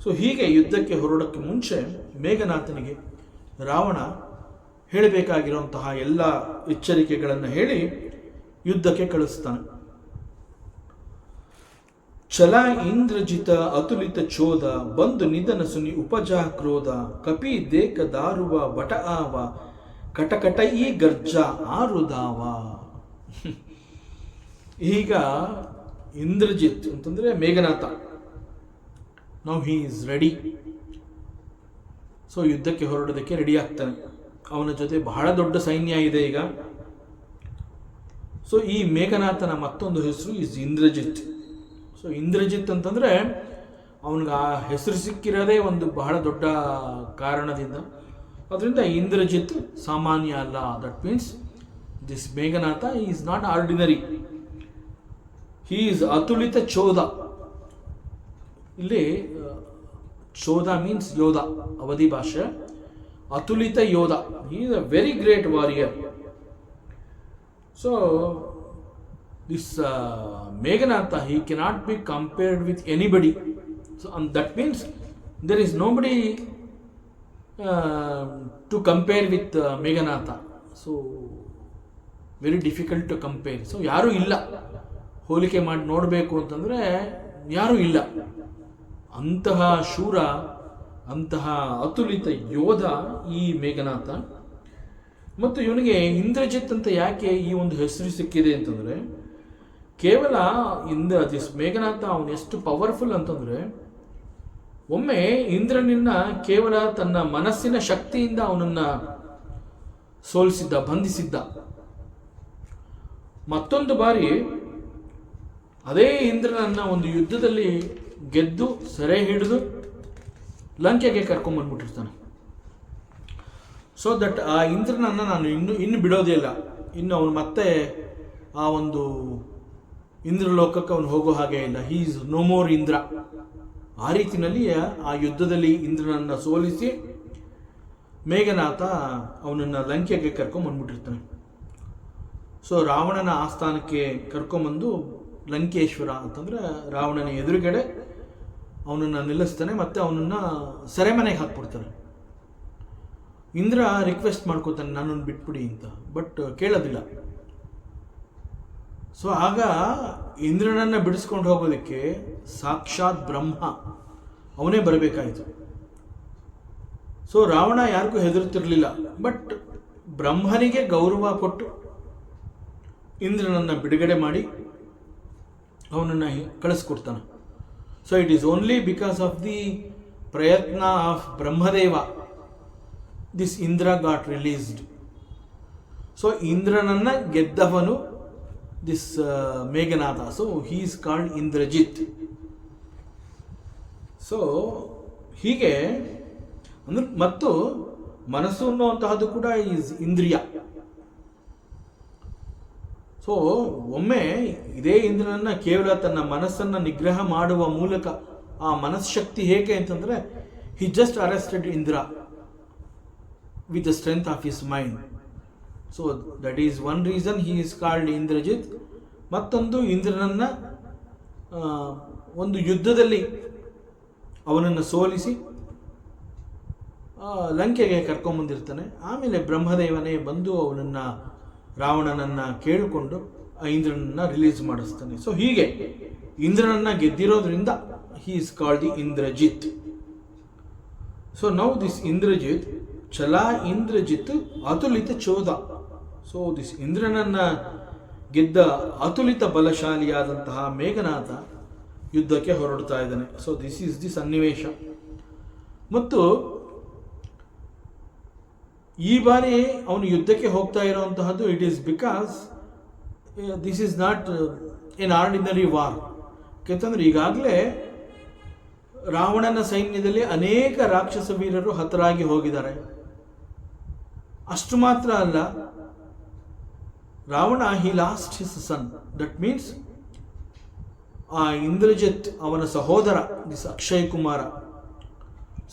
ಸೊ ಹೀಗೆ ಯುದ್ಧಕ್ಕೆ ಹೊರಡೋಕ್ಕೆ ಮುಂಚೆ ಮೇಘನಾಥನಿಗೆ ರಾವಣ ಹೇಳಬೇಕಾಗಿರುವಂತಹ ಎಲ್ಲ ಎಚ್ಚರಿಕೆಗಳನ್ನು ಹೇಳಿ ಯುದ್ಧಕ್ಕೆ ಕಳಿಸ್ತಾನೆ. ಛಲ ಇಂದ್ರಜಿತ ಅತುಲಿತ ಚೋದ ಬಂದು ನಿಧನ ಸುನಿ ಉಪಜಾ ಕ್ರೋಧ ಕಪಿ ದೇಕ ದಾರುವ ಬಟ ಆವ ಕಟಕಟ ಈ ಗರ್ಜ ಆರುದಾವ. ಈಗ ಇಂದ್ರಜಿತ್ ಅಂತಂದ್ರೆ Meghanatha, now he is ready. So ಯುದ್ಧಕ್ಕೆ ಹೊರಡೋದಕ್ಕೆ ರೆಡಿ ಆಗ್ತಾನೆ. ಅವನ ಜೊತೆ ಬಹಳ ದೊಡ್ಡ ಸೈನ್ಯ ಇದೆ ಈಗ. ಸೊ ಈ ಮೇಘನಾಥನ ಮತ್ತೊಂದು ಹೆಸರು ಇಸ್ ಇಂದ್ರಜಿತ್. ಸೊ ಇಂದ್ರಜಿತ್ ಅಂತಂದ್ರೆ ಅವನಿಗೆ ಆ ಹೆಸರು ಸಿಕ್ಕಿರೋದೇ ಒಂದು ಬಹಳ ದೊಡ್ಡ ಕಾರಣದಿಂದ. ಅದರಿಂದ ಇಂದ್ರಜಿತ್ ಸಾಮಾನ್ಯ ಅಲ್ಲ. That means this Meghanatha is not ordinary, he is ಅತುಲಿತ ಚೋದ. ಇಲ್ಲಿ ಚೋದ ಮೀನ್ಸ್ ಯೋಧ, ಅವಧಿ ಭಾಷೆ. ಅತುಲಿತ ಯೋಧ, he is a very great warrior. So this Meghanatha, he cannot be compared with anybody. So and that means there is nobody to compare with Meghanatha. So very difficult to compare. So ಯಾರೂ ಇಲ್ಲ, ಹೋಲಿಕೆ ಮಾಡಿ ನೋಡಬೇಕು ಅಂತಂದರೆ ಯಾರೂ ಇಲ್ಲ. ಅಂತಹ ಶೂರ, ಅಂತಹ ಅತುಲಿತ ಯೋಧ ಈ ಮೇಘನಾಥ. ಮತ್ತು ಇವನಿಗೆ ಇಂದ್ರಜಿತ್ ಅಂತ ಯಾಕೆ ಈ ಒಂದು ಹೆಸರು ಸಿಕ್ಕಿದೆ ಅಂತಂದರೆ, ಕೇವಲ ದಿಸ್ ಮೇಘನಾಥ ಅವನು ಎಷ್ಟು ಪವರ್ಫುಲ್ ಅಂತಂದರೆ, ಒಮ್ಮೆ ಇಂದ್ರನನ್ನ ಕೇವಲ ತನ್ನ ಮನಸ್ಸಿನ ಶಕ್ತಿಯಿಂದ ಅವನನ್ನು ಸೋಲಿಸಿದ್ದ, ಬಂಧಿಸಿದ್ದ. ಮತ್ತೊಂದು ಬಾರಿ ಅದೇ ಇಂದ್ರನನ್ನ ಒಂದು ಯುದ್ಧದಲ್ಲಿ ಗೆದ್ದು ಸೆರೆ ಹಿಡಿದು ಲಂಕೆಗೆ ಕರ್ಕೊಂಡ್ಬಂದ್ಬಿಟ್ಟಿರ್ತಾನೆ. ಸೊ ದಟ್ ಆ ಇಂದ್ರನನ್ನು ನಾನು ಇನ್ನು ಬಿಡೋದೇ ಇಲ್ಲ, ಇನ್ನು ಅವನು ಮತ್ತೆ ಆ ಒಂದು ಇಂದ್ರಲೋಕಕ್ಕೆ ಅವನು ಹೋಗೋ ಹಾಗೆ ಇಲ್ಲ. He is no more Indra. ಆ ರೀತಿಯಲ್ಲಿ ಆ ಯುದ್ಧದಲ್ಲಿ ಇಂದ್ರನನ್ನು ಸೋಲಿಸಿ ಮೇಘನಾಥ ಅವನನ್ನು ಲಂಕೆಗೆ ಕರ್ಕೊಂಬಂದ್ಬಿಟ್ಟಿರ್ತಾನೆ. ಸೊ ರಾವಣನ ಆಸ್ಥಾನಕ್ಕೆ ಕರ್ಕೊಂಬಂದು ಲಂಕೇಶ್ವರ ಅಂತಂದರೆ ರಾವಣನ ಎದುರುಗಡೆ ಅವನನ್ನು ನಿಲ್ಲಿಸ್ತಾನೆ, ಮತ್ತು ಅವನನ್ನು ಸೆರೆಮನೆಗೆ ಹಾಕ್ಬಿಡ್ತಾನೆ. ಇಂದ್ರ ರಿಕ್ವೆಸ್ಟ್ ಮಾಡ್ಕೋತಾನೆ, ನನ್ನನ್ನು ಬಿಟ್ಬಿಡಿ ಅಂತ, ಬಟ್ ಕೇಳೋದಿಲ್ಲ. ಸೊ ಆಗ ಇಂದ್ರನನ್ನು ಬಿಡಿಸ್ಕೊಂಡು ಹೋಗೋದಕ್ಕೆ ಸಾಕ್ಷಾತ್ ಬ್ರಹ್ಮ ಅವನೇ ಬರಬೇಕಾಯಿತು. ಸೊ ರಾವಣ ಯಾರಿಗೂ ಹೆದರುತ್ತಿರಲಿಲ್ಲ, ಬಟ್ ಬ್ರಹ್ಮನಿಗೆ ಗೌರವ ಕೊಟ್ಟು ಇಂದ್ರನನ್ನು ಬಿಡುಗಡೆ ಮಾಡಿ ಅವನನ್ನು ಕಳಿಸ್ಕೊಡ್ತಾನೆ. So it is only because of the ಪ್ರಯತ್ನ of Brahmadeva this Indra got released. So ಇಂದ್ರನನ್ನು ಗೆದ್ದವನು this Meghanatha. So he is called Indrajit. So ಹೀಗೆ ಅಂದ್ರೆ, ಮತ್ತು ಮನಸ್ಸು ಅನ್ನುವಂತಹದ್ದು ಕೂಡ ಈಸ್ ಇಂದ್ರಿಯ. ಸೊ ಒಮ್ಮೆ ಇದೇ ಇಂದ್ರನನ್ನ ಕೇವಲ ತನ್ನ ಮನಸ್ಸನ್ನು ನಿಗ್ರಹ ಮಾಡುವ ಮೂಲಕ, ಆ ಮನಸ್ಶಕ್ತಿ ಹೇಗೆ ಅಂತಂದರೆ, he just arrested Indra with the strength of his mind. So that is one reason he is called Indrajit. ಮತ್ತೊಂದು, ಇಂದ್ರನನ್ನ ಒಂದು ಯುದ್ಧದಲ್ಲಿ ಅವನನ್ನು ಸೋಲಿಸಿ ಲಂಕೆಗೆ ಕರ್ಕೊಂಬಂದಿರ್ತಾನೆ. ಆಮೇಲೆ ಬ್ರಹ್ಮದೇವನೇ ಬಂದು ಅವನನ್ನು, ರಾವಣನನ್ನು ಕೇಳಿಕೊಂಡು ಆ ಇಂದ್ರನನ್ನು ರಿಲೀಸ್ ಮಾಡಿಸ್ತಾನೆ. ಸೊ ಹೀಗೆ ಇಂದ್ರನನ್ನು ಗೆದ್ದಿರೋದ್ರಿಂದ he is called the Indrajit. So now this Indrajit, ಛಲ ಇಂದ್ರಜಿತ್ ಅತುಲಿತ ಚೋದ. ಸೊ ದಿಸ್ ಇಂದ್ರನನ್ನ ಗೆದ್ದ ಅತುಲಿತ ಬಲಶಾಲಿಯಾದಂತಹ ಮೇಘನಾಥ ಯುದ್ಧಕ್ಕೆ ಹೊರಡ್ತಾ ಇದ್ದಾನೆ. ಸೊ ದಿಸ್ ಈಸ್ ದಿ ಸನ್ನಿವೇಶ. ಮತ್ತು ಈ ಬಾರಿ ಅವನು ಯುದ್ಧಕ್ಕೆ ಹೋಗ್ತಾ ಇರುವಂತಹದ್ದು, it is because this is not an ordinary war. ಯಾಕೆಂತಂದ್ರೆ ಈಗಾಗಲೇ ರಾವಣನ ಸೈನ್ಯದಲ್ಲಿ ಅನೇಕ ರಾಕ್ಷಸ ವೀರರು ಹತರಾಗಿ ಹೋಗಿದ್ದಾರೆ. ಅಷ್ಟು ಮಾತ್ರ ಅಲ್ಲ, Ravana he lost his son. That means ಆ ಇಂದ್ರಜಿತ್ ಅವನ ಸಹೋದರ ದಿಸ್ ಅಕ್ಷಯ್ ಕುಮಾರ,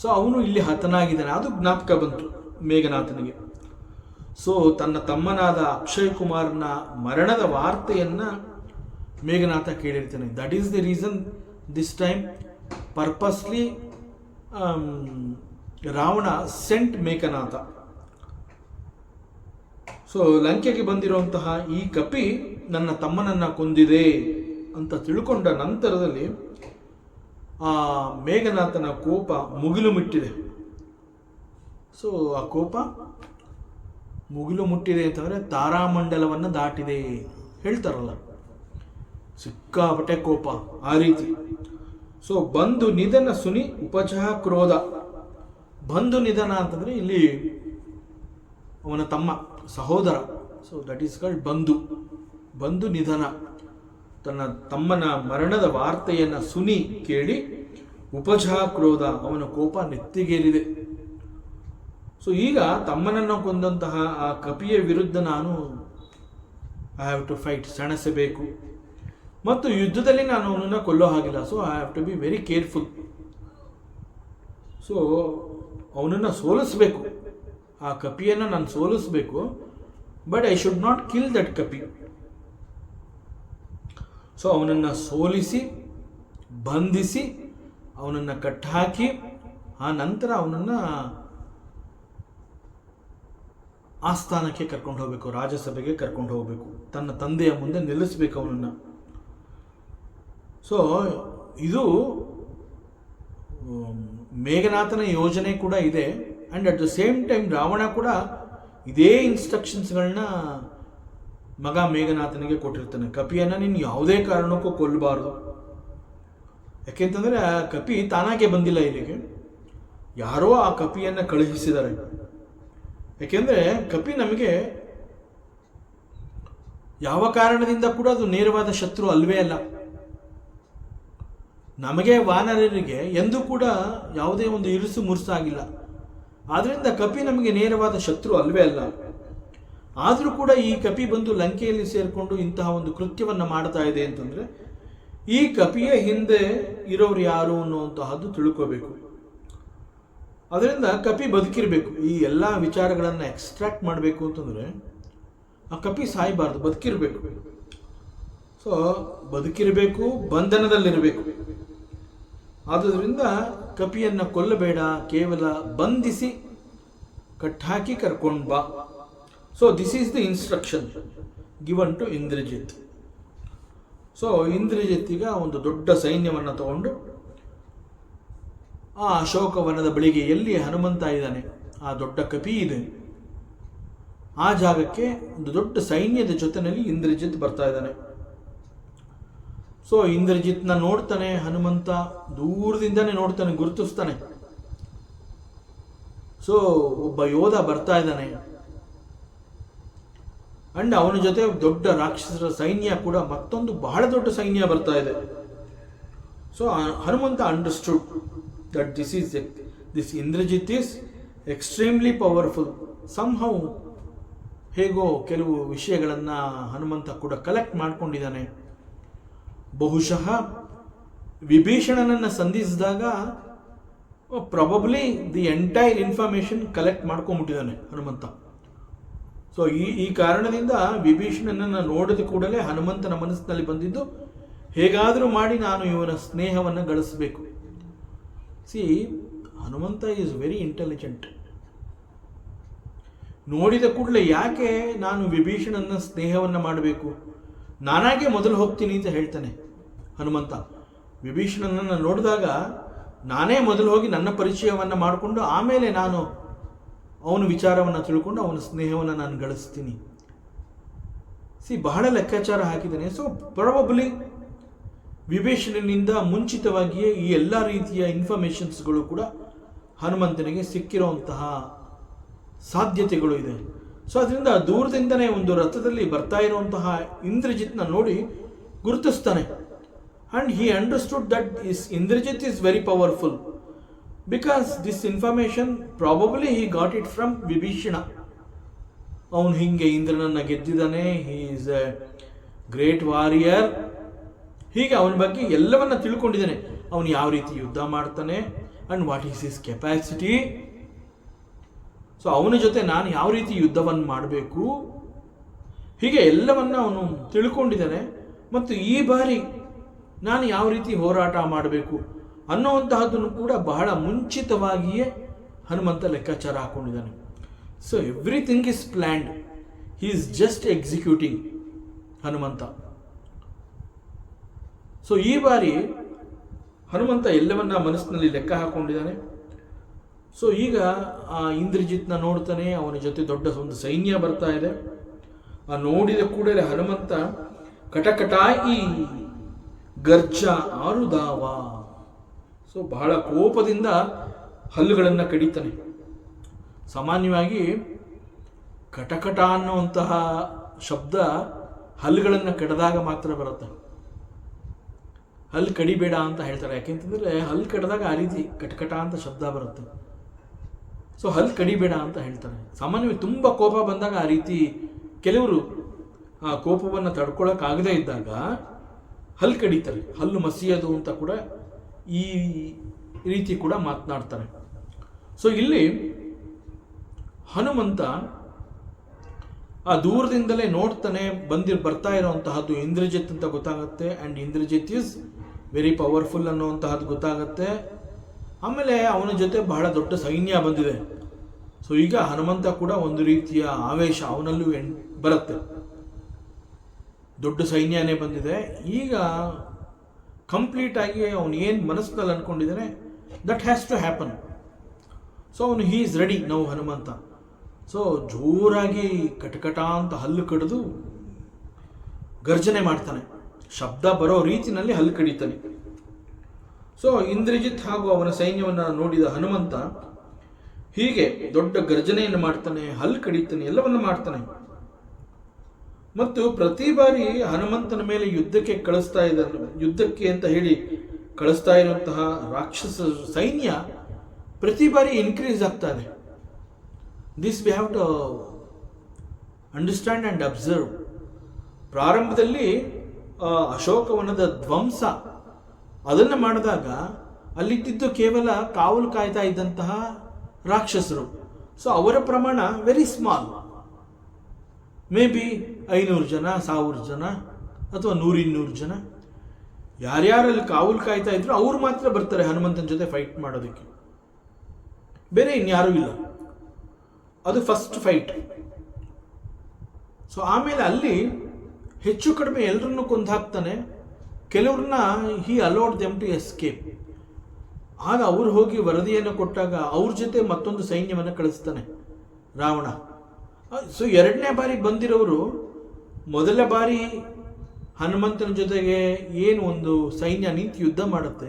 ಸೊ ಅವನು ಇಲ್ಲಿ ಹತನಾಗಿದ್ದಾನೆ. ಅದು ಜ್ಞಾಪಕ ಬಂತು ಮೇಘನಾಥನಿಗೆ. ಸೊ ತನ್ನ ತಮ್ಮನಾದ ಅಕ್ಷಯ್ ಕುಮಾರ್ನ ಮರಣದ ವಾರ್ತೆಯನ್ನು ಮೇಘನಾಥ ಕೇಳಿರ್ತಾನೆ. That is the reason this time purposely Ravana sent Meghanatha. So ಲಂಕೆಗೆ ಬಂದಿರುವಂತಹ ಈ ಕಪಿ ನನ್ನ ತಮ್ಮನನ್ನು ಕೊಂದಿದೆ ಅಂತ ತಿಳ್ಕೊಂಡ ನಂತರದಲ್ಲಿ ಆ ಮೇಘನಾಥನ ಕೋಪ ಮುಗಿಲು ಮುಟ್ಟಿದೆ. ಸೊ ಆ ಕೋಪ ಮುಗಿಲು ಮುಟ್ಟಿದೆ ಅಂತಂದರೆ ತಾರಾಮಂಡಲವನ್ನು ದಾಟಿದೆ ಹೇಳ್ತಾರಲ್ಲ, ಸಿಕ್ಕಾಪಟ್ಟೆ ಕೋಪ ಆ ರೀತಿ. ಸೊ ಬಂಧು ನಿಧನ ಸುನಿ ಉಪಚಹ ಕ್ರೋಧ. ಬಂಧು ನಿಧನ ಅಂತಂದರೆ ಇಲ್ಲಿ ಅವನ ತಮ್ಮ ಸಹೋದರ, ಸೊ ದಟ್ ಈಸ್ ಕಾಲ್ಡ್ ಬಂಧು ನಿಧನ. ತನ್ನ ತಮ್ಮನ ಮರಣದ ವಾರ್ತೆಯನ್ನು ಸುನಿ ಕೇಳಿ ಉಪಚಹ ಕ್ರೋಧ, ಅವನ ಕೋಪ ನೆತ್ತಿಗೇರಿದೆ. ಸೊ ಈಗ ತಮ್ಮನನ್ನು ಕೊಂದಂತಹ ಆ ಕಪಿಯ ವಿರುದ್ಧ ನಾನು ಐ ಹ್ಯಾವ್ ಟು ಫೈಟ್, ಸೆಣಸಬೇಕು, ಮತ್ತು ಯುದ್ಧದಲ್ಲಿ ನಾನು ಅವನನ್ನು ಕೊಲ್ಲೋ ಹಾಗಿಲ್ಲ. So I have to be very careful. So ಅವನನ್ನು ಸೋಲಿಸಬೇಕು, ಆ ಕಪಿಯನ್ನು ನಾನು ಸೋಲಿಸಬೇಕು, but I should not kill that kapi. So ಅವನನ್ನು ಸೋಲಿಸಿ ಬಂಧಿಸಿ ಅವನನ್ನು ಕಟ್ಟಾಕಿ ಆ ನಂತರ ಅವನನ್ನು ಆಸ್ಥಾನಕ್ಕೆ ಕರ್ಕೊಂಡು ಹೋಗಬೇಕು, ರಾಜಸಭೆಗೆ ಕರ್ಕೊಂಡು ಹೋಗಬೇಕು, ತನ್ನ ತಂದೆಯ ಮುಂದೆ ನಿಲ್ಲಿಸಬೇಕು ಅವನನ್ನು. ಸೊ ಇದು ಮೇಘನಾಥನ ಯೋಜನೆ ಕೂಡ ಇದೆ. And at the same time Ravana ಕೂಡ ಇದೇ ಇನ್ಸ್ಟ್ರಕ್ಷನ್ಸ್ಗಳನ್ನ ಮಗ ಮೇಘನಾಥನಿಗೆ ಕೊಟ್ಟಿರ್ತಾನೆ. ಕಪಿಯನ್ನು ನೀನು ಯಾವುದೇ ಕಾರಣಕ್ಕೂ ಕೊಲ್ಲಬಾರ್ದು. ಯಾಕೆಂತಂದರೆ ಆ ಕಪಿ ತಾನಾಗೆ ಬಂದಿಲ್ಲ ಇಲ್ಲಿಗೆ, ಯಾರೋ ಆ ಕಪಿಯನ್ನು ಕಳುಹಿಸಿದ್ದಾರೆ. ಯಾಕೆಂದರೆ ಕಪಿ ನಮಗೆ ಯಾವ ಕಾರಣದಿಂದ ಕೂಡ ಅದು ನೇರವಾದ ಶತ್ರು ಅಲ್ವೇ ಅಲ್ಲ. ನಮಗೆ ವಾನರರಿಗೆ ಎಂದೂ ಕೂಡ ಯಾವುದೇ ಒಂದು ಇರುಸು ಮುರುಸಾಗಿಲ್ಲ. ಆದ್ದರಿಂದ ಕಪಿ ನಮಗೆ ನೇರವಾದ ಶತ್ರು ಅಲ್ವೇ ಅಲ್ಲ. ಆದರೂ ಕೂಡ ಈ ಕಪಿ ಬಂದು ಲಂಕೆಯಲ್ಲಿ ಸೇರಿಕೊಂಡು ಇಂತಹ ಒಂದು ಕೃತ್ಯವನ್ನು ಮಾಡ್ತಾ ಇದೆ ಅಂತಂದರೆ ಈ ಕಪಿಯ ಹಿಂದೆ ಇರೋರು ಯಾರು ಅನ್ನುವಂತಹದ್ದು ತಿಳ್ಕೋಬೇಕು. ಅದರಿಂದ ಕಪಿ ಬದುಕಿರಬೇಕು. ಈ ಎಲ್ಲ ವಿಚಾರಗಳನ್ನು ಎಕ್ಸ್ಟ್ರಾಕ್ಟ್ ಮಾಡಬೇಕು ಅಂತಂದರೆ ಆ ಕಪಿ ಸಾಯಬಾರ್ದು, ಬದುಕಿರಬೇಕು. ಸೊ ಬದುಕಿರಬೇಕು, ಬಂಧನದಲ್ಲಿರಬೇಕು. ಆದುದರಿಂದ ಕಪಿಯನ್ನು ಕೊಲ್ಲಬೇಡ, ಕೇವಲ ಬಂಧಿಸಿ ಕಟ್ಟಾಕಿ ಕರ್ಕೊಂಡು ಬಾ. So this is the instruction given to Indrajit. So ಇಂದ್ರಜಿತ್ತಿಗ ಒಂದು ದೊಡ್ಡ ಸೈನ್ಯವನ್ನು ತಗೊಂಡು ಆ ಅಶೋಕವನದ ಬಳಿಗೆ ಎಲ್ಲಿ ಹನುಮಂತ ಇದ್ದಾನೆ, ಆ ದೊಡ್ಡ ಕಪಿ ಇದೆ, ಆ ಜಾಗಕ್ಕೆ ಒಂದು ದೊಡ್ಡ ಸೈನ್ಯದ ಜೊತೆಯಲ್ಲಿ ಇಂದ್ರಜಿತ್ ಬರ್ತಾ ಇದ್ದಾನೆ. ಸೊ ಇಂದ್ರಜಿತ್ನ ನೋಡ್ತಾನೆ ಹನುಮಂತ, ದೂರದಿಂದನೇ ನೋಡ್ತಾನೆ, ಗುರುತಿಸ್ತಾನೆ. ಸೊ ಒಬ್ಬ ಯೋಧ ಬರ್ತಾ ಇದ್ದಾನೆ. ಅಂಡ್ ಅವನ ಜೊತೆ ದೊಡ್ಡ ರಾಕ್ಷಸರ ಸೈನ್ಯ ಕೂಡ, ಮತ್ತೊಂದು ಬಹಳ ದೊಡ್ಡ ಸೈನ್ಯ ಬರ್ತಾ ಇದೆ. So Hanumanta understood that this Indrajit is extremely powerful. Somehow ಹೇಗೋ ಕೆಲವು ವಿಷಯಗಳನ್ನು ಹನುಮಂತ ಕೂಡ ಕಲೆಕ್ಟ್ ಮಾಡ್ಕೊಂಡಿದ್ದಾನೆ. ಬಹುಶಃ ವಿಭೀಷಣನನ್ನು ಸಂಧಿಸಿದಾಗ probably the entire information collect ಮಾಡ್ಕೊಂಡ್ಬಿಟ್ಟಿದ್ದಾನೆ ಹನುಮಂತ. ಸೊ ಈ ಕಾರಣದಿಂದ ವಿಭೀಷಣನನ್ನು ನೋಡಿದ ಕೂಡಲೇ ಹನುಮಂತನ ಮನಸ್ಸಿನಲ್ಲಿ ಬಂದಿದ್ದು, ಹೇಗಾದರೂ ಮಾಡಿ ನಾನು ಇವನ ಸ್ನೇಹವನ್ನು ಗಳಿಸಬೇಕು. See, Hanumanta is very intelligent. ನೋಡಿದ ಕೂಡಲೇ ಯಾಕೆ ನಾನು ವಿಭೀಷಣನ ಸ್ನೇಹವನ್ನು ಮಾಡಬೇಕು, ನಾನಾಗೆ ಮೊದಲು ಹೋಗ್ತೀನಿ ಅಂತ ಹೇಳ್ತಾನೆ ಹನುಮಂತ. ವಿಭೀಷಣನನ್ನು ನೋಡಿದಾಗ ನಾನೇ ಮೊದಲು ಹೋಗಿ ನನ್ನ ಪರಿಚಯವನ್ನು ಮಾಡಿಕೊಂಡು ಆಮೇಲೆ ನಾನು ಅವನ ವಿಚಾರವನ್ನು ತಿಳ್ಕೊಂಡು ಅವನ ಸ್ನೇಹವನ್ನು ನಾನು ಗಳಿಸ್ತೀನಿ. ಬಹಳ ಲೆಕ್ಕಾಚಾರ ಹಾಕಿದ್ದಾನೆ. ಸೊ ಪ್ರಾಬಬ್ಲಿ ವಿಭೀಷಣನಿಂದ ಮುಂಚಿತವಾಗಿಯೇ ಈ ಎಲ್ಲ ರೀತಿಯ ಇನ್ಫಾರ್ಮೇಷನ್ಸ್ಗಳು ಕೂಡ ಹನುಮಂತನಿಗೆ ಸಿಕ್ಕಿರುವಂತಹ ಸಾಧ್ಯತೆಗಳು ಇದೆ. ಸೊ ಅದರಿಂದ ದೂರದಿಂದನೇ ಒಂದು ರಥದಲ್ಲಿ ಬರ್ತಾ ಇರುವಂತಹ ಇಂದ್ರಜಿತ್ನ ನೋಡಿ ಗುರುತಿಸ್ತಾನೆ. And he understood that Indrajit is very powerful because this information probably he got it from Vibhishana. ಅವನು ಹಿಂಗೆ ಇಂದ್ರನನ್ನು ಗೆದ್ದಿದ್ದಾನೆ, he is a great warrior, ಹೀಗೆ ಅವನ ಬಗ್ಗೆ ಎಲ್ಲವನ್ನ ತಿಳ್ಕೊಂಡಿದ್ದಾನೆ. ಅವನು ಯಾವ ರೀತಿ ಯುದ್ಧ ಮಾಡ್ತಾನೆ and what is his capacity. So ಅವನ ಜೊತೆ ನಾನು ಯಾವ ರೀತಿ ಯುದ್ಧವನ್ನು ಮಾಡಬೇಕು, ಹೀಗೆ ಎಲ್ಲವನ್ನ ಅವನು ತಿಳ್ಕೊಂಡಿದ್ದಾನೆ. ಮತ್ತು ಈ ಬಾರಿ ನಾನು ಯಾವ ರೀತಿ ಹೋರಾಟ ಮಾಡಬೇಕು ಅನ್ನುವಂತಹದ್ದನ್ನು ಕೂಡ ಬಹಳ ಮುಂಚಿತವಾಗಿಯೇ ಹನುಮಂತ ಲೆಕ್ಕಾಚಾರ ಹಾಕೊಂಡಿದ್ದಾನೆ. So everything is planned, he is just executing Hanumanta. So ಈ ಬಾರಿ ಹನುಮಂತ ಎಲ್ಲವನ್ನ ಮನಸ್ಸಿನಲ್ಲಿ ಲೆಕ್ಕ ಹಾಕೊಂಡಿದ್ದಾನೆ. ಸೊ ಈಗ ಆ ಇಂದ್ರಜಿತ್ನ ನೋಡ್ತಾನೆ, ಅವನ ಜೊತೆ ದೊಡ್ಡ ಒಂದು ಸೈನ್ಯ ಬರ್ತಾ ಇದೆ. ಆ ನೋಡಿದ ಕೂಡಲೇ ಹನುಮಂತ ಕಟಕಟಾಯಿ ಗರ್ಜ ಆರುದಾವ. ಸೊ ಬಹಳ ಕೋಪದಿಂದ ಹಲ್ಲುಗಳನ್ನು ಕಡಿತಾನೆ. ಸಾಮಾನ್ಯವಾಗಿ ಕಟಕಟ ಅನ್ನುವಂತಹ ಶಬ್ದ ಹಲ್ಲುಗಳನ್ನು ಕಡಿದಾಗ ಮಾತ್ರ ಬರುತ್ತೆ. ಹಲ್ಲು ಕಡಿಬೇಡ ಅಂತ ಹೇಳ್ತಾರೆ. ಯಾಕೆಂತಂದರೆ ಹಲ್ಲು ಕಡಿದಾಗ ಆ ರೀತಿ ಕಟಕಟ ಅಂತ ಶಬ್ದ ಬರುತ್ತೆ. ಸೊ ಹಲ್ಲು ಕಡಿಬೇಡ ಅಂತ ಹೇಳ್ತಾರೆ. ಸಾಮಾನ್ಯವಾಗಿ ತುಂಬ ಕೋಪ ಬಂದಾಗ ಆ ರೀತಿ ಕೆಲವರು ಆ ಕೋಪವನ್ನು ತಡ್ಕೊಳ್ಳೋಕ್ಕಾಗದೇ ಇದ್ದಾಗ ಹಲ್ಲು ಕಡಿತಾರೆ. ಹಲ್ಲು ಮಸಿಯೋದು ಅಂತ ಕೂಡ ಈ ರೀತಿ ಕೂಡ ಮಾತನಾಡ್ತಾರೆ. ಸೊ ಇಲ್ಲಿ ಹನುಮಂತ ಆ ದೂರದಿಂದಲೇ ನೋಡ್ತಾನೆ. ಬರ್ತಾ ಇರುವಂತಹದ್ದು ಇಂದ್ರಜಿತ್ ಅಂತ ಗೊತ್ತಾಗುತ್ತೆ. And Indrajit is very powerful ಅನ್ನುವಂತಹದ್ದು ಗೊತ್ತಾಗುತ್ತೆ. ಆಮೇಲೆ ಅವನ ಜೊತೆ ಬಹಳ ದೊಡ್ಡ ಸೈನ್ಯ ಬಂದಿದೆ. ಸೊ ಈಗ ಹನುಮಂತ ಕೂಡ ಒಂದು ರೀತಿಯ ಆವೇಶ ಅವನಲ್ಲೂ ಬರುತ್ತೆ. ದೊಡ್ಡ ಸೈನ್ಯನೇ ಬಂದಿದೆ. ಈಗ ಕಂಪ್ಲೀಟ್ ಆಗಿ ಅವನು ಏನು ಮನಸ್ಸಿನಲ್ಲಿ ಅಂದ್ಕೊಂಡಿದ್ದಾನೆ that has to happen. So ಅವನು ಹೀ ಈಸ್ ರೆಡಿ ನಾವು ಹನುಮಂತ. ಸೊ ಜೋರಾಗಿ ಕಟಕಟ ಅಂತ ಹಲ್ಲು ಕಡಿದು ಗರ್ಜನೆ ಮಾಡ್ತಾನೆ. ಶಬ್ದ ಬರೋ ರೀತಿಯಲ್ಲಿ ಹಲ್ಲು ಕಡಿತಾನೆ. ಸೊ ಇಂದ್ರಜಿತ್ ಹಾಗೂ ಅವನ ಸೈನ್ಯವನ್ನು ನೋಡಿದ ಹನುಮಂತ ಹೀಗೆ ದೊಡ್ಡ ಗರ್ಜನೆಯನ್ನು ಮಾಡ್ತಾನೆ, ಹಲ್ಲು ಕಡಿತಾನೆ, ಎಲ್ಲವನ್ನು ಮಾಡ್ತಾನೆ. ಮತ್ತು ಪ್ರತಿ ಬಾರಿ ಹನುಮಂತನ ಮೇಲೆ ಯುದ್ಧಕ್ಕೆ ಅಂತ ಹೇಳಿ ಕಳಿಸ್ತಾ ಇರುವಂತಹ ರಾಕ್ಷಸ ಸೈನ್ಯ ಪ್ರತಿ ಬಾರಿ ಇನ್ಕ್ರೀಸ್ ಆಗ್ತಾ ಇದೆ. This we have to understand and observe. ಪ್ರಾರಂಭದಲ್ಲಿ ಅಶೋಕವನದ ಧ್ವಂಸ ಅದನ್ನು ಮಾಡಿದಾಗ ಅಲ್ಲಿದ್ದಿದ್ದು ಕೇವಲ ಕಾವಲು ಕಾಯ್ತಾ ಇದ್ದಂತಹ ರಾಕ್ಷಸರು. ಸೊ ಅವರ ಪ್ರಮಾಣ ವೆರಿ ಸ್ಮಾಲ್, ಮೇ ಬಿ 500 ಜನ, 1000 ಜನ ಅಥವಾ 100-200 ಜನ. ಯಾರ್ಯಾರಲ್ಲಿ ಕಾವಲು ಕಾಯ್ತಾ ಇದ್ರು ಅವ್ರು ಮಾತ್ರ ಬರ್ತಾರೆ ಹನುಮಂತನ ಜೊತೆ ಫೈಟ್ ಮಾಡೋದಕ್ಕೆ, ಬೇರೆ ಇನ್ಯಾರೂ ಇಲ್ಲ. ಅದು ಫಸ್ಟ್ ಫೈಟ್. ಸೊ ಆಮೇಲೆ ಅಲ್ಲಿ ಹೆಚ್ಚು ಕಡಿಮೆ ಎಲ್ಲರನ್ನೂ ಕೊಂದು ಹಾಕ್ತಾನೆ. ಕೆಲವ್ರನ್ನ ಹಿ ಅಲೋಡ್ ದೆಮ್ ಟು ಎಸ್ಕೇಪ್. ಆಗ ಅವ್ರು ಹೋಗಿ ವರದಿಯನ್ನು ಕೊಟ್ಟಾಗ ಅವ್ರ ಜೊತೆ ಮತ್ತೊಂದು ಸೈನ್ಯವನ್ನು ಕಳಿಸ್ತಾನೆ ರಾವಣ. ಸೊ ಎರಡನೇ ಬಾರಿ ಬಂದಿರೋರು ಮೊದಲ ಬಾರಿ ಹನುಮಂತನ ಜೊತೆಗೆ ಏನು ಒಂದು ಸೈನ್ಯ ನಿಂತು ಯುದ್ಧ ಮಾಡುತ್ತೆ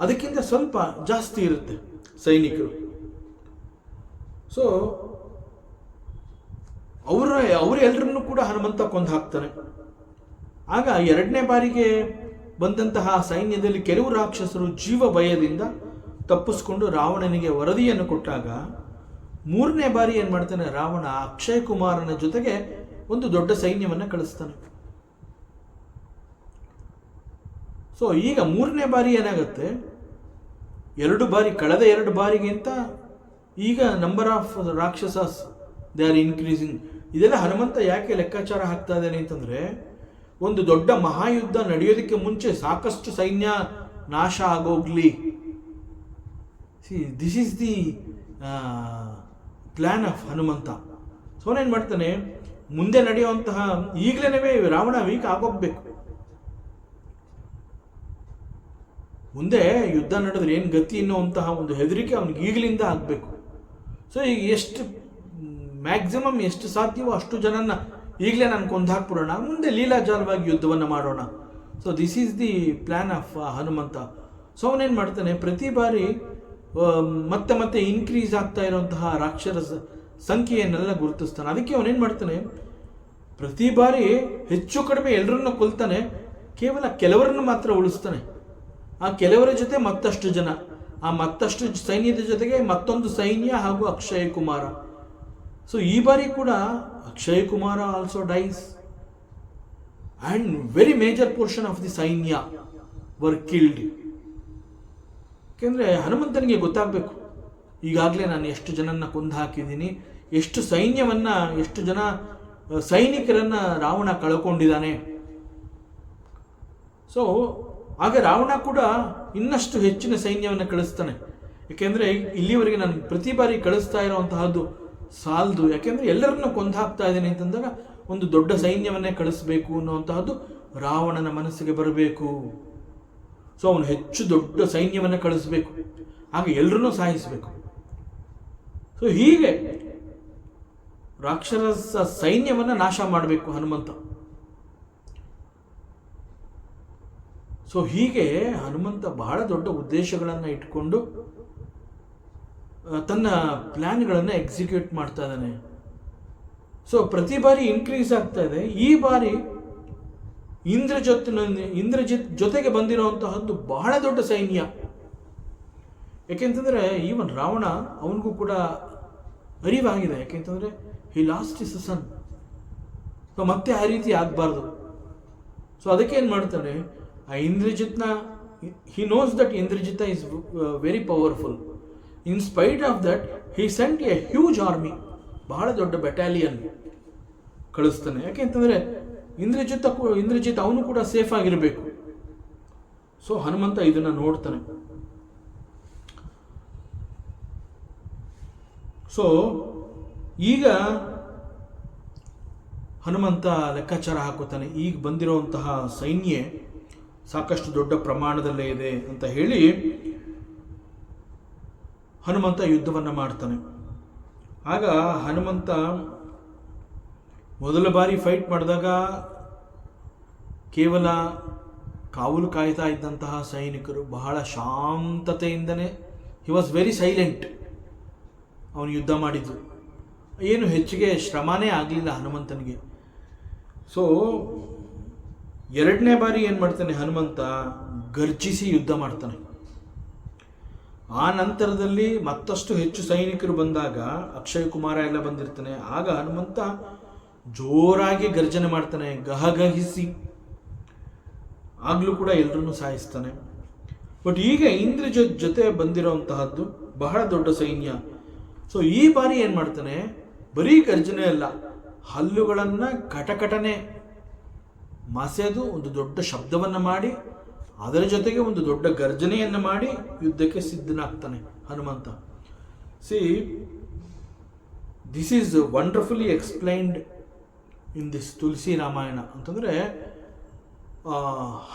ಅದಕ್ಕಿಂತ ಸ್ವಲ್ಪ ಜಾಸ್ತಿ ಇರುತ್ತೆ ಸೈನಿಕರು. ಸೊ ಅವರೆಲ್ಲರನ್ನೂ ಕೂಡ ಹನುಮಂತ ಕೊಂದು ಹಾಕ್ತಾನೆ. ಆಗ ಎರಡನೇ ಬಾರಿಗೆ ಬಂದಂತಹ ಸೈನ್ಯದಲ್ಲಿ ಕೆಲವು ರಾಕ್ಷಸರು ಜೀವ ಭಯದಿಂದ ತಪ್ಪಿಸ್ಕೊಂಡು ರಾವಣನಿಗೆ ವರದಿಯನ್ನು ಕೊಟ್ಟಾಗ ಮೂರನೇ ಬಾರಿ ಏನು ಮಾಡ್ತಾನೆ ರಾವಣ ಅಕ್ಷಯ್ ಕುಮಾರನ ಜೊತೆಗೆ ಒಂದು ದೊಡ್ಡ ಸೈನ್ಯವನ್ನು ಕಳಿಸ್ತಾನೆ. ಸೊ ಈಗ ಮೂರನೇ ಬಾರಿ ಏನಾಗುತ್ತೆ, ಕಳೆದ ಎರಡು ಬಾರಿಗಿಂತ ಈಗ number of rakshasas they are increasing. ಇದೆಲ್ಲ ಹನುಮಂತ ಯಾಕೆ ಲೆಕ್ಕಾಚಾರ ಹಾಕ್ತಾ ಇದ್ದಾನೆ ಅಂತಂದರೆ, ಒಂದು ದೊಡ್ಡ ಮಹಾಯುದ್ಧ ನಡೆಯೋದಕ್ಕೆ ಮುಂಚೆ ಸಾಕಷ್ಟು ಸೈನ್ಯ ನಾಶ ಆಗೋಗ್ಲಿ. This is the plan of Hanumantha. So ಅವನೇನು ಮಾಡ್ತಾನೆ, ಮುಂದೆ ನಡೆಯುವಂತಹ ಈಗಲೇ ರಾವಣ ವೀಕ್ ಆಗೋಗ್ಬೇಕು. ಮುಂದೆ ಯುದ್ಧ ನಡೆದ್ರೆ ಏನು ಗತಿ ಅನ್ನುವಂತಹ ಒಂದು ಹೆದರಿಕೆ ಅವನಿಗೆ ಈಗಲಿಂದ ಆಗಬೇಕು. ಸೊ ಈಗ ಎಷ್ಟು ಮ್ಯಾಕ್ಸಿಮಮ್ ಎಷ್ಟು ಸಾಧ್ಯವೋ ಅಷ್ಟು ಜನನ ಈಗಲೇ ನಾನು ಕೊಂದು ಹಾಕ್ಬಿಡೋಣ, ಮುಂದೆ ಲೀಲಾಜಾಲವಾಗಿ ಯುದ್ಧವನ್ನು ಮಾಡೋಣ. So this is the plan of Hanumantha. So ಅವನೇನು ಮಾಡ್ತಾನೆ, ಪ್ರತಿ ಬಾರಿ ಮತ್ತೆ ಮತ್ತೆ ಇನ್ಕ್ರೀಸ್ ಆಗ್ತಾ ಇರುವಂತಹ ರಾಕ್ಷಸ ಸಂಖ್ಯೆಯನ್ನೆಲ್ಲ ಗುರುತಿಸ್ತಾನೆ. ಅದಕ್ಕೆ ಅವನೇನು ಮಾಡ್ತಾನೆ, ಪ್ರತಿ ಬಾರಿ ಹೆಚ್ಚು ಕಡಿಮೆ ಎಲ್ಲರನ್ನು ಕೊಲ್ತಾನೆ, ಕೇವಲ ಕೆಲವರನ್ನು ಮಾತ್ರ ಉಳಿಸ್ತಾನೆ. ಆ ಕೆಲವರ ಜೊತೆ ಮತ್ತಷ್ಟು ಜನ, ಆ ಮತ್ತಷ್ಟು ಸೈನ್ಯದ ಜೊತೆಗೆ ಮತ್ತೊಂದು ಸೈನ್ಯ ಹಾಗೂ ಅಕ್ಷಯ್ ಕುಮಾರ. ಸೊ ಈ ಬಾರಿ ಕೂಡ Akshay Kumara also dies and very major portion of the ಸೈನ್ಯ ವರ್ ಕಿಲ್ಡ್. ಯಾಕೆಂದರೆ ಹನುಮಂತನಿಗೆ ಗೊತ್ತಾಗಬೇಕು, ಈಗಾಗಲೇ ನಾನು ಎಷ್ಟು ಜನನ್ನ ಕೊಂದು ಹಾಕಿದ್ದೀನಿ, ಎಷ್ಟು ಸೈನ್ಯವನ್ನು, ಎಷ್ಟು ಜನ ಸೈನಿಕರನ್ನು ರಾವಣ ಕಳ್ಕೊಂಡಿದ್ದಾನೆ. ಸೊ ಆಗ ರಾವಣ ಕೂಡ ಇನ್ನಷ್ಟು ಹೆಚ್ಚಿನ ಸೈನ್ಯವನ್ನು ಕಳಿಸ್ತಾನೆ. ಯಾಕೆಂದರೆ ಇಲ್ಲಿವರೆಗೆ ನಾನು ಪ್ರತಿ ಬಾರಿ ಕಳಿಸ್ತಾ ಇರೋವಂತಹದ್ದು ಸಾಲದು, ಯಾಕೆಂದರೆ ಎಲ್ಲರನ್ನೂ ಕೊಂದು ಹಾಕ್ತಾ ಇದ್ದೀನಿ ಅಂತಂದಾಗ ಒಂದು ದೊಡ್ಡ ಸೈನ್ಯವನ್ನೇ ಕಳಿಸ್ಬೇಕು ಅನ್ನುವಂತಹದ್ದು ರಾವಣನ ಮನಸ್ಸಿಗೆ ಬರಬೇಕು. ಸೊ ಅವನು ಹೆಚ್ಚು ದೊಡ್ಡ ಸೈನ್ಯವನ್ನು ಕಳಿಸ್ಬೇಕು, ಹಾಗೆ ಎಲ್ಲರನ್ನೂ ಸಾಯಿಸಬೇಕು. ಸೊ ಹೀಗೆ ರಾಕ್ಷಸ ಸೈನ್ಯವನ್ನು ನಾಶ ಮಾಡಬೇಕು ಹನುಮಂತ. ಸೊ ಹೀಗೆ ಹನುಮಂತ ಬಹಳ ದೊಡ್ಡ ಉದ್ದೇಶಗಳನ್ನು ಇಟ್ಕೊಂಡು ತನ್ನ ಪ್ಲ್ಯಾನ್ಗಳನ್ನು ಎಕ್ಸಿಕ್ಯೂಟ್ ಮಾಡ್ತಾ ಇದ್ದಾನೆ. ಸೊ ಪ್ರತಿ ಬಾರಿ ಇನ್ಕ್ರೀಸ್ ಆಗ್ತಾ ಇದೆ. ಈ ಬಾರಿ ಇಂದ್ರಜಿತ್ ಜೊತೆಗೆ ಬಂದಿರುವಂತಹದ್ದು ಬಹಳ ದೊಡ್ಡ ಸೈನ್ಯ. ಯಾಕೆಂತಂದರೆ ಈವನ್ ರಾವಣ ಅವನಿಗೂ ಕೂಡ ಅರಿವಾಗಿದೆ. ಯಾಕೆಂತಂದರೆ he lost his son. So ಮತ್ತೆ ಆ ರೀತಿ ಆಗಬಾರ್ದು. ಸೊ ಅದಕ್ಕೆ ಏನು ಮಾಡ್ತಾನೆ, ಆ ಇಂದ್ರಜಿತ್ನ, he knows that Indrajit is very powerful. In spite of that he sent a huge army, ಬಹಳ ದೊಡ್ಡ ಬೆಟಾಲಿಯನ್ ಕಳಿಸ್ತಾನೆ. ಯಾಕೆಂತಂದರೆ ಇಂದ್ರಜಿತ್ ಅವನು ಕೂಡ ಸೇಫ್ ಆಗಿರಬೇಕು. ಸೊ ಹನುಮಂತ ಇದನ್ನು ನೋಡ್ತಾನೆ. ಸೊ ಈಗ ಹನುಮಂತ ಲೆಕ್ಕಾಚಾರ ಹಾಕುತ್ತಾನೆ, ಈಗ ಬಂದಿರುವಂತಹ ಸೈನ್ಯ ಸಾಕಷ್ಟು ದೊಡ್ಡ ಪ್ರಮಾಣದಲ್ಲೇ ಇದೆ ಅಂತ ಹೇಳಿ ಹನುಮಂತ ಯುದ್ಧವನ್ನು ಮಾಡ್ತಾನೆ. ಆಗ ಹನುಮಂತ ಮೊದಲ ಬಾರಿ ಫೈಟ್ ಮಾಡಿದಾಗ ಕೇವಲ ಕಾವಲು ಕಾಯ್ತಾ ಇದ್ದಂತಹ ಸೈನಿಕರು ಬಹಳ ಶಾಂತತೆಯಿಂದನೇ, ಹಿ ವಾಸ್ ವೆರಿ ಸೈಲೆಂಟ್, ಅವನು ಯುದ್ಧ ಮಾಡಿದ್ದು. ಏನು ಹೆಚ್ಚಿಗೆ ಶ್ರಮನೇ ಆಗಲಿಲ್ಲ ಹನುಮಂತನಿಗೆ. ಸೊ ಎರಡನೇ ಬಾರಿ ಏನು ಮಾಡ್ತಾನೆ ಹನುಮಂತ, ಗರ್ಜಿಸಿ ಯುದ್ಧ ಮಾಡ್ತಾನೆ. ಆ ನಂತರದಲ್ಲಿ ಮತ್ತಷ್ಟು ಹೆಚ್ಚು ಸೈನಿಕರು ಬಂದಾಗ, ಅಕ್ಷಯ್ ಕುಮಾರ ಎಲ್ಲ ಬಂದಿರ್ತಾನೆ, ಆಗ ಹನುಮಂತ ಜೋರಾಗಿ ಗರ್ಜನೆ ಮಾಡ್ತಾನೆ, ಗಹಗಹಿಸಿ. ಆಗಲೂ ಕೂಡ ಎಲ್ಲರನ್ನೂ ಸಾಯಿಸ್ತಾನೆ. ಬಟ್ ಈಗ ಇಂದ್ರಜಿತ್ ಜೊತೆ ಬಂದಿರೋಂತಹದ್ದು ಬಹಳ ದೊಡ್ಡ ಸೈನ್ಯ. ಸೊ ಈ ಬಾರಿ ಏನು ಮಾಡ್ತಾನೆ, ಬರೀ ಗರ್ಜನೆ ಅಲ್ಲ, ಹಲ್ಲುಗಳನ್ನು ಕಟಕಟನೆ ಮಸೆದು ಒಂದು ದೊಡ್ಡ ಶಬ್ದವನ್ನು ಮಾಡಿ, ಅದರ ಜೊತೆಗೆ ಒಂದು ದೊಡ್ಡ ಗರ್ಜನೆಯನ್ನು ಮಾಡಿ ಯುದ್ಧಕ್ಕೆ ಸಿದ್ಧನಾಗ್ತಾನೆ Hanumantha. See, this is wonderfully explained in this Tulsi Ramayana. ಅಂತಂದರೆ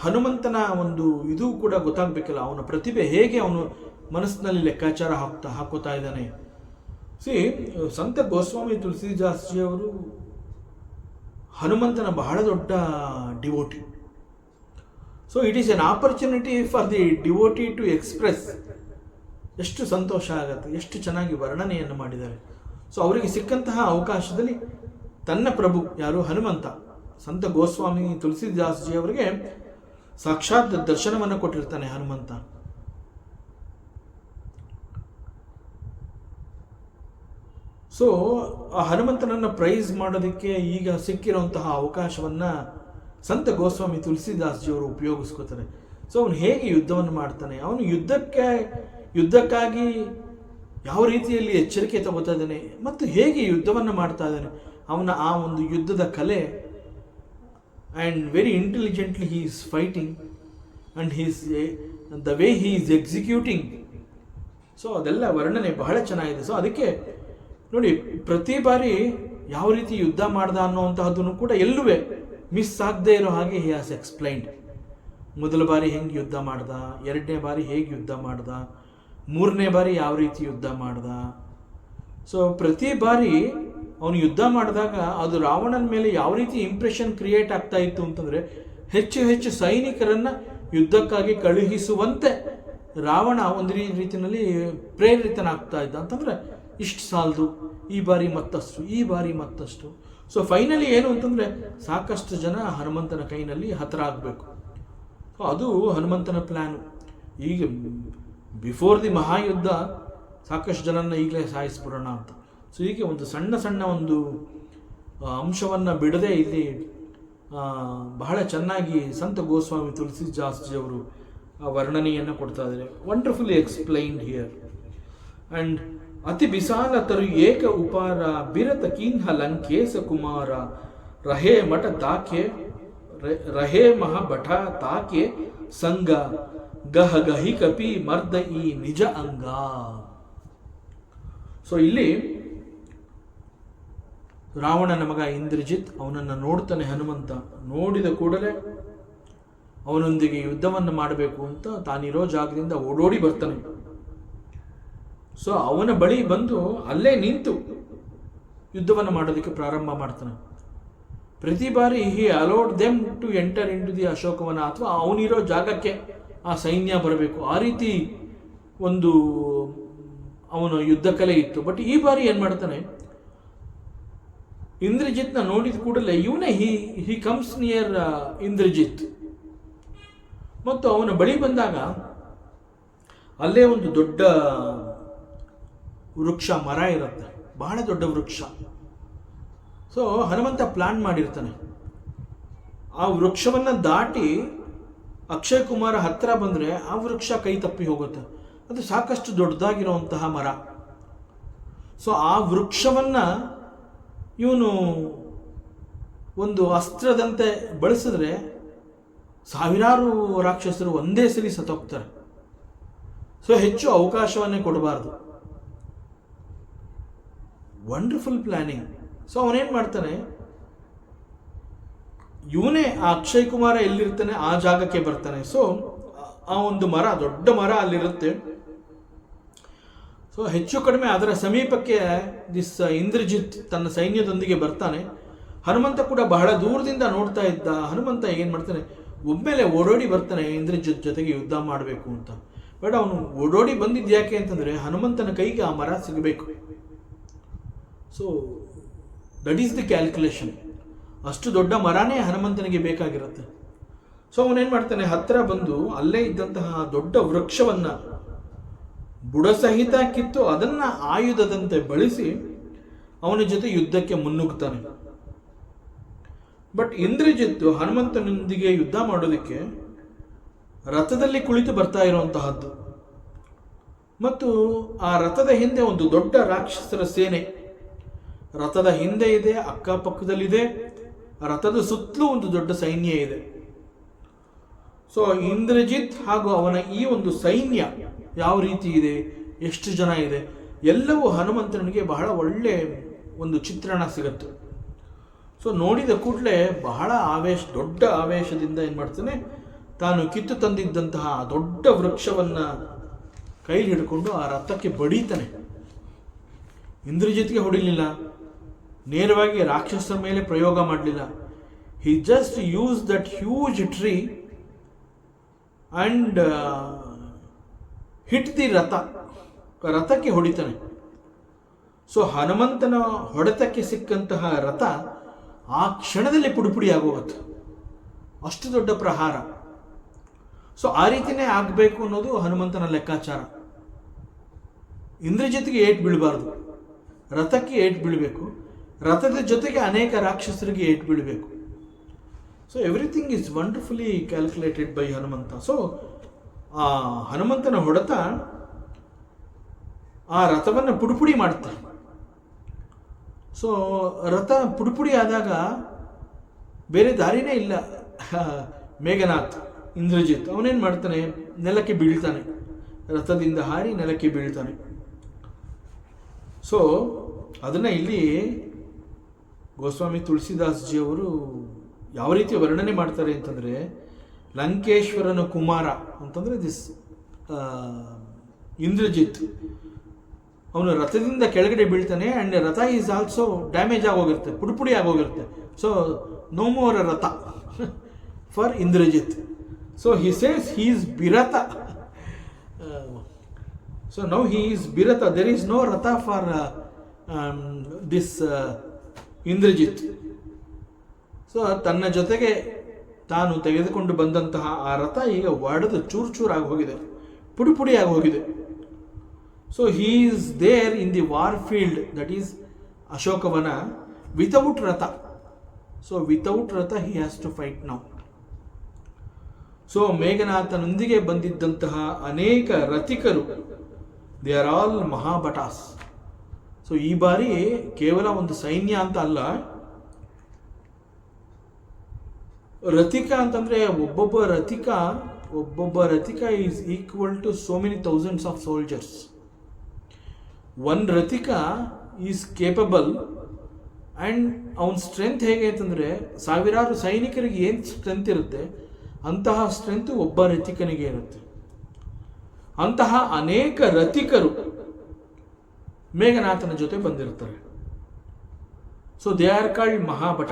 ಹನುಮಂತನ ಒಂದು ಇದು ಕೂಡ ಗೊತ್ತಾಗಬೇಕಲ್ಲ, ಅವನ ಪ್ರತಿಭೆ ಹೇಗೆ ಅವನು ಮನಸ್ಸಿನಲ್ಲಿ ಲೆಕ್ಕಾಚಾರ ಹಾಕೋತಾ ಇದ್ದಾನೆ. ಸಿ, ಸಂತ ಗೋಸ್ವಾಮಿ ತುಳಸಿದಾಸ್ಜಿಯವರು ಹನುಮಂತನ ಬಹಳ ದೊಡ್ಡ devotee. So it is an opportunity for the devotee to express. ಎಷ್ಟು ಸಂತೋಷ ಆಗುತ್ತೆ, ಎಷ್ಟು ಚೆನ್ನಾಗಿ ವರ್ಣನೆಯನ್ನು ಮಾಡಿದ್ದಾರೆ. ಸೊ ಅವರಿಗೆ ಸಿಕ್ಕಂತಹ ಅವಕಾಶದಲ್ಲಿ ತನ್ನ ಪ್ರಭು ಯಾರು, ಹನುಮಂತ, ಸಂತ ಗೋಸ್ವಾಮಿ ತುಳಸಿದಾಸ್ಜಿ ಅವರಿಗೆ ಸಾಕ್ಷಾತ್ ದರ್ಶನವನ್ನು ಕೊಟ್ಟಿರ್ತಾನೆ ಹನುಮಂತ. ಸೊ ಆ ಹನುಮಂತನನ್ನು ಪ್ರೈಸ್ ಮಾಡೋದಕ್ಕೆ ಈಗ ಸಿಕ್ಕಿರುವಂತಹ ಅವಕಾಶವನ್ನು ಸಂತ ಗೋಸ್ವಾಮಿ ತುಳಸಿದಾಸ್ಜಿಯವರು ಉಪಯೋಗಿಸ್ಕೋತಾರೆ. ಸೊ ಅವನು ಹೇಗೆ ಯುದ್ಧವನ್ನು ಮಾಡ್ತಾನೆ, ಅವನು ಯುದ್ಧಕ್ಕಾಗಿ ಯಾವ ರೀತಿಯಲ್ಲಿ ಎಚ್ಚರಿಕೆ ತಗೋತಾ ಇದ್ದಾನೆ ಮತ್ತು ಹೇಗೆ ಯುದ್ಧವನ್ನು ಮಾಡ್ತಾ ಇದ್ದಾನೆ, ಅವನ ಆ ಒಂದು ಯುದ್ಧದ ಕಲೆ, and very intelligently he is fighting and the way he is executing. So ಅದೆಲ್ಲ ವರ್ಣನೆ ಬಹಳ ಚೆನ್ನಾಗಿದೆ. ಸೊ ಅದಕ್ಕೆ ನೋಡಿ, ಪ್ರತಿ ಬಾರಿ ಯಾವ ರೀತಿ ಯುದ್ಧ ಮಾಡ್ದ ಅನ್ನೋವಂತಹದ್ದನ್ನು ಕೂಡ ಎಲ್ಲೂ ಮಿಸ್ ಆಗದೆ ಇರೋ ಹಾಗೆ ಹಿ ಹ್ಯಾಸ್ ಎಕ್ಸ್ಪ್ಲೈನ್ಡ್. ಮೊದಲ ಬಾರಿ ಹೆಂಗೆ ಯುದ್ಧ ಮಾಡ್ದ, ಎರಡನೇ ಬಾರಿ ಹೇಗೆ ಯುದ್ಧ ಮಾಡ್ದ, ಮೂರನೇ ಬಾರಿ ಯಾವ ರೀತಿ ಯುದ್ಧ ಮಾಡ್ದ. ಸೊ ಪ್ರತಿ ಬಾರಿ ಅವನು ಯುದ್ಧ ಮಾಡಿದಾಗ ಅದು ರಾವಣನ ಮೇಲೆ ಯಾವ ರೀತಿ ಇಂಪ್ರೆಷನ್ ಕ್ರಿಯೇಟ್ ಆಗ್ತಾ ಇತ್ತು ಅಂತಂದರೆ, ಹೆಚ್ಚು ಹೆಚ್ಚು ಸೈನಿಕರನ್ನು ಯುದ್ಧಕ್ಕಾಗಿ ಕಳುಹಿಸುವಂತೆ ರಾವಣ ಒಂದು ರೀತಿಯಲ್ಲಿ ಪ್ರೇರಿತನಾಗ್ತಾ ಇದ್ದ. ಅಂತಂದರೆ ಇಷ್ಟು ಸಾಲದು, ಈ ಬಾರಿ ಮತ್ತಷ್ಟು, ಈ ಬಾರಿ ಮತ್ತಷ್ಟು. ಸೊ ಫೈನಲಿ ಏನು ಅಂತಂದರೆ, ಸಾಕಷ್ಟು ಜನ ಹನುಮಂತನ ಕೈನಲ್ಲಿ ಹತ್ರ ಆಗಬೇಕು. ಸೊ ಅದು ಹನುಮಂತನ ಪ್ಲ್ಯಾನು. ಈಗ ಬಿಫೋರ್ ದಿ ಮಹಾಯುದ್ಧ ಸಾಕಷ್ಟು ಜನನ ಈಗಲೇ ಸಾಯಿಸ್ಬಿಡೋಣ ಅಂತ. ಸೊ ಹೀಗೆ ಒಂದು ಸಣ್ಣ ಸಣ್ಣ ಒಂದು ಅಂಶವನ್ನು ಬಿಡದೆ ಇಲ್ಲಿ ಬಹಳ ಚೆನ್ನಾಗಿ ಸಂತ ಗೋಸ್ವಾಮಿ ತುಳಸಿದಾಸ್ಜಿ ಅವರು ಆ ವರ್ಣನೆಯನ್ನು ಕೊಡ್ತಾ ಇದ್ದಾರೆ. Wonderfully explained here. ಆ್ಯಂಡ್ ಅತಿ ಬಿಸಾಲ ತರು ಏಕ ಉಪಾರ ಬಿರತ ಕಿನ್ಹ ಲಂಕೇಶ ಕುಮಾರ ರಹೇ ಮಠ ತಾಕೆ ರಹೇ ಮಹ ಭಟ ತಾಕೆ ಸಂಗ ಗಹ ಗಹಿ ಕಪಿ ಮರ್ದ ಈ ನಿಜ ಅಂಗ. ಸೊ ಇಲ್ಲಿ ರಾವಣನ ಮಗ ಇಂದ್ರಜಿತ್ ಅವನನ್ನು ನೋಡ್ತಾನೆ ಹನುಮಂತ. ನೋಡಿದ ಕೂಡಲೇ ಅವನೊಂದಿಗೆ ಯುದ್ಧವನ್ನು ಮಾಡಬೇಕು ಅಂತ ತಾನಿರೋ ಜಾಗದಿಂದ ಓಡೋಡಿ ಬರ್ತಾನೆ. ಸೊ ಅವನ ಬಳಿ ಬಂದು ಅಲ್ಲೇ ನಿಂತು ಯುದ್ಧವನ್ನು ಮಾಡೋದಕ್ಕೆ ಪ್ರಾರಂಭ ಮಾಡ್ತಾನೆ. ಪ್ರತಿ ಬಾರಿ he allowed them to enter into the Ashokavana, ಅಥವಾ ಅವನಿರೋ ಜಾಗಕ್ಕೆ ಆ ಸೈನ್ಯ ಬರಬೇಕು, ಆ ರೀತಿ ಒಂದು ಅವನ ಯುದ್ಧ ಕಲೆ ಇತ್ತು. ಬಟ್ ಈ ಬಾರಿ ಏನು ಮಾಡ್ತಾನೆ, ಇಂದ್ರಜಿತ್ನ ನೋಡಿದ ಕೂಡಲೇ ಇವನೇ ಹಿ ಕಮ್ಸ್ ನಿಯರ್ ಇಂದ್ರಜಿತ್. ಮತ್ತು ಅವನ ಬಳಿ ಬಂದಾಗ ಅಲ್ಲೇ ಒಂದು ದೊಡ್ಡ ವೃಕ್ಷ, ಮರ ಇರುತ್ತೆ, ಬಹಳ ದೊಡ್ಡ ವೃಕ್ಷ. ಸೊ ಹನುಮಂತ ಪ್ಲಾನ್ ಮಾಡಿರ್ತಾನೆ, ಆ ವೃಕ್ಷವನ್ನು ದಾಟಿ ಅಕ್ಷಯ್ ಕುಮಾರ ಹತ್ರ ಬಂದರೆ ಆ ವೃಕ್ಷ ಕೈ ತಪ್ಪಿ ಹೋಗುತ್ತೆ. ಅದು ಸಾಕಷ್ಟು ದೊಡ್ಡದಾಗಿರುವಂತಹ ಮರ. ಸೊ ಆ ವೃಕ್ಷವನ್ನು ಇವನು ಒಂದು ಅಸ್ತ್ರದಂತೆ ಬಳಸಿದ್ರೆ ಸಾವಿರಾರು ರಾಕ್ಷಸರು ಒಂದೇ ಸರಿ ಸತ್ತೋಗ್ತಾರೆ. ಸೊ ಹೆಚ್ಚು ಅವಕಾಶವನ್ನೇ ಕೊಡಬಾರ್ದು. Wonderful planning. ಸೊ ಅವನೇನು ಮಾಡ್ತಾನೆ, ಇವನೇ ಆ ಅಕ್ಷಯ್ ಕುಮಾರ ಎಲ್ಲಿರ್ತಾನೆ ಆ ಜಾಗಕ್ಕೆ ಬರ್ತಾನೆ. ಸೊ ಆ ಒಂದು ಮರ, ದೊಡ್ಡ ಮರ ಅಲ್ಲಿರುತ್ತೆ. ಸೊ ಹೆಚ್ಚು ಕಡಿಮೆ ಅದರ ಸಮೀಪಕ್ಕೆ ಇಂದ್ರಜಿತ್ ತನ್ನ ಸೈನ್ಯದೊಂದಿಗೆ ಬರ್ತಾನೆ. ಹನುಮಂತ ಕೂಡ ಬಹಳ ದೂರದಿಂದ ನೋಡ್ತಾ ಇದ್ದ. ಹನುಮಂತ ಏನು ಮಾಡ್ತಾನೆ, ಒಮ್ಮೆಲೆ ಓಡೋಡಿ ಬರ್ತಾನೆ ಇಂದ್ರಜಿತ್ ಜೊತೆಗೆ ಯುದ್ಧ ಮಾಡಬೇಕು ಅಂತ. ಬಟ್ ಅವನು ಓಡೋಡಿ ಬಂದಿದ್ದು ಯಾಕೆ ಅಂತಂದರೆ ಹನುಮಂತನ ಕೈಗೆ ಆ ಮರ ಸಿಗಬೇಕು. So that is the calculation. ಅಷ್ಟು ದೊಡ್ಡ ಮರನೇ ಹನುಮಂತನಿಗೆ ಬೇಕಾಗಿರುತ್ತೆ. ಸೊ ಅವನೇನು ಮಾಡ್ತಾನೆ, ಹತ್ತಿರ ಬಂದು ಅಲ್ಲೇ ಇದ್ದಂತಹ ದೊಡ್ಡ ವೃಕ್ಷವನ್ನು ಬುಡಸಹಿತ ಕಿತ್ತು ಅದನ್ನು ಆಯುಧದಂತೆ ಬಳಸಿ ಅವನ ಜೊತೆ ಯುದ್ಧಕ್ಕೆ ಮುನ್ನುಗ್ತಾನೆ. ಬಟ್ ಇಂದ್ರಜಿತ್ತು ಹನುಮಂತನೊಂದಿಗೆ ಯುದ್ಧ ಮಾಡೋದಕ್ಕೆ ರಥದಲ್ಲಿ ಕುಳಿತು ಬರ್ತಾ ಇರುವಂತಹದ್ದು. ಮತ್ತು ಆ ರಥದ ಹಿಂದೆ ಒಂದು ದೊಡ್ಡ ರಾಕ್ಷಸರ ಸೇನೆ ರಥದ ಹಿಂದೆ ಇದೆ, ಅಕ್ಕಪಕ್ಕದಲ್ಲಿದೆ. ರಥದ ಸುತ್ತಲೂ ಒಂದು ದೊಡ್ಡ ಸೈನ್ಯ ಇದೆ. ಸೊ ಇಂದ್ರಜಿತ್ ಹಾಗೂ ಅವನ ಈ ಒಂದು ಸೈನ್ಯ ಯಾವ ರೀತಿ ಇದೆ, ಎಷ್ಟು ಜನ ಇದೆ, ಎಲ್ಲವೂ ಹನುಮಂತನಿಗೆ ಬಹಳ ಒಳ್ಳೆ ಒಂದು ಚಿತ್ರಣ ಸಿಗುತ್ತೆ. ಸೊ ನೋಡಿದ ಕೂಡಲೇ ಬಹಳ ದೊಡ್ಡ ಆವೇಶದಿಂದ ಏನು ಮಾಡ್ತಾನೆ, ತಾನು ಕಿತ್ತು ತಂದಿದ್ದಂತಹ ದೊಡ್ಡ ವೃಕ್ಷವನ್ನು ಕೈಲಿ ಹಿಡ್ಕೊಂಡು ಆ ರಥಕ್ಕೆ ಬಡೀತಾನೆ. ಇಂದ್ರಜಿತ್ಗೆ ಹೊಡಿಲಿಲ್ಲ, ನೇರವಾಗಿ ರಾಕ್ಷಸರ ಮೇಲೆ ಪ್ರಯೋಗ ಮಾಡಲಿಲ್ಲ. He just use that huge tree and hit the ರಥಕ್ಕೆ ಹೊಡಿತಾನೆ. ಸೊ ಹನುಮಂತನ ಹೊಡೆತಕ್ಕೆ ಸಿಕ್ಕಂತಹ ರಥ ಆ ಕ್ಷಣದಲ್ಲಿ ಪುಡಿಪುಡಿ ಆಗೋಗುತ್ತೆ, ಅಷ್ಟು ದೊಡ್ಡ ಪ್ರಹಾರ. ಸೊ ಆ ರೀತಿಯೇ ಆಗಬೇಕು ಅನ್ನೋದು ಹನುಮಂತನ ಲೆಕ್ಕಾಚಾರ. ಇಂದ್ರಜಿತ್ಗೆ ಏಟ್ ಬೀಳಬಾರ್ದು, ರಥಕ್ಕೆ ಏಟ್ ಬೀಳಬೇಕು, ರಥದ ಜೊತೆಗೆ ಅನೇಕ ರಾಕ್ಷಸರಿಗೆ ಏಟ್ ಬೀಳಬೇಕು. So everything is wonderfully calculated by Hanumanta. So ಆ ಹನುಮಂತನ ಹೊಡೆತ ಆ ರಥವನ್ನು ಪುಡಿಪುಡಿ ಮಾಡುತ್ತೆ. ಸೊ ರಥ ಪುಡಿಪುಡಿ ಆದಾಗ ಬೇರೆ ದಾರಿನೇ ಇಲ್ಲ. ಮೇಘನಾಥ್ ಇಂದ್ರಜಿತ್ ಅವನೇನು ಮಾಡ್ತಾನೆ, ನೆಲಕ್ಕೆ ಬೀಳ್ತಾನೆ, ರಥದಿಂದ ಹಾರಿ ನೆಲಕ್ಕೆ ಬೀಳ್ತಾನೆ. ಸೊ ಅದನ್ನು ಇಲ್ಲಿ ಗೋಸ್ವಾಮಿ ತುಳಸಿದಾಸ್ ಜಿ ಅವರು ಯಾವ ರೀತಿ ವರ್ಣನೆ ಮಾಡ್ತಾರೆ ಅಂತಂದರೆ, ಲಂಕೇಶ್ವರನ ಕುಮಾರ ಅಂತಂದರೆ ಇಂದ್ರಜಿತ್ ಅವನು ರಥದಿಂದ ಕೆಳಗಡೆ ಬೀಳ್ತಾನೆ. And ratha is also damage ಆಗೋಗಿರುತ್ತೆ, ಪುಡಿಪುಡಿ ಆಗೋಗಿರುತ್ತೆ. So no more ratha for Indrajit. So he says he is viratha. So now he is viratha, there is no ratha for this Indrajit. So ತನ್ನ ಜೊತೆಗೆ ತಾನು ತೆಗೆದುಕೊಂಡು ಬಂದಂತಹ ಆ ರಥ ಈಗ ಒಡೆದು ಚೂರು ಚೂರಾಗಿ ಹೋಗಿದೆ, ಪುಡಿ ಪುಡಿ ಆಗಿ ಹೋಗಿದೆ. So he is there in the war field, that is Ashokavana, without ratha. So without ratha he has to fight now. So ಮೇಘನಾಥನೊಂದಿಗೆ ಬಂದಿದ್ದಂತಹ ಅನೇಕ ರಥಿಕರು, they are all mahabhatas. So ಈ ಬಾರಿ ಕೇವಲ ಒಂದು ಸೈನ್ಯ ಅಂತ ಅಲ್ಲ, ರಥಿಕ ಅಂತಂದರೆ ಒಬ್ಬೊಬ್ಬ rathika is equal to so many thousands of soldiers. One rathika is capable and ಅವನ ಸ್ಟ್ರೆಂತ್ ಹೇಗೆ ಅಂತಂದರೆ, ಸಾವಿರಾರು ಸೈನಿಕರಿಗೆ ಏನು ಸ್ಟ್ರೆಂತ್ ಇರುತ್ತೆ ಅಂತಹ ಸ್ಟ್ರೆಂತ್ ಒಬ್ಬ ರಥಿಕನಿಗೆ ಇರುತ್ತೆ. ಅಂತಹ ಅನೇಕ ರಥಿಕರು ಮೇಘನಾಥನ ಜೊತೆ ಬಂದಿರ್ತಾರೆ. So they are called mahabhata.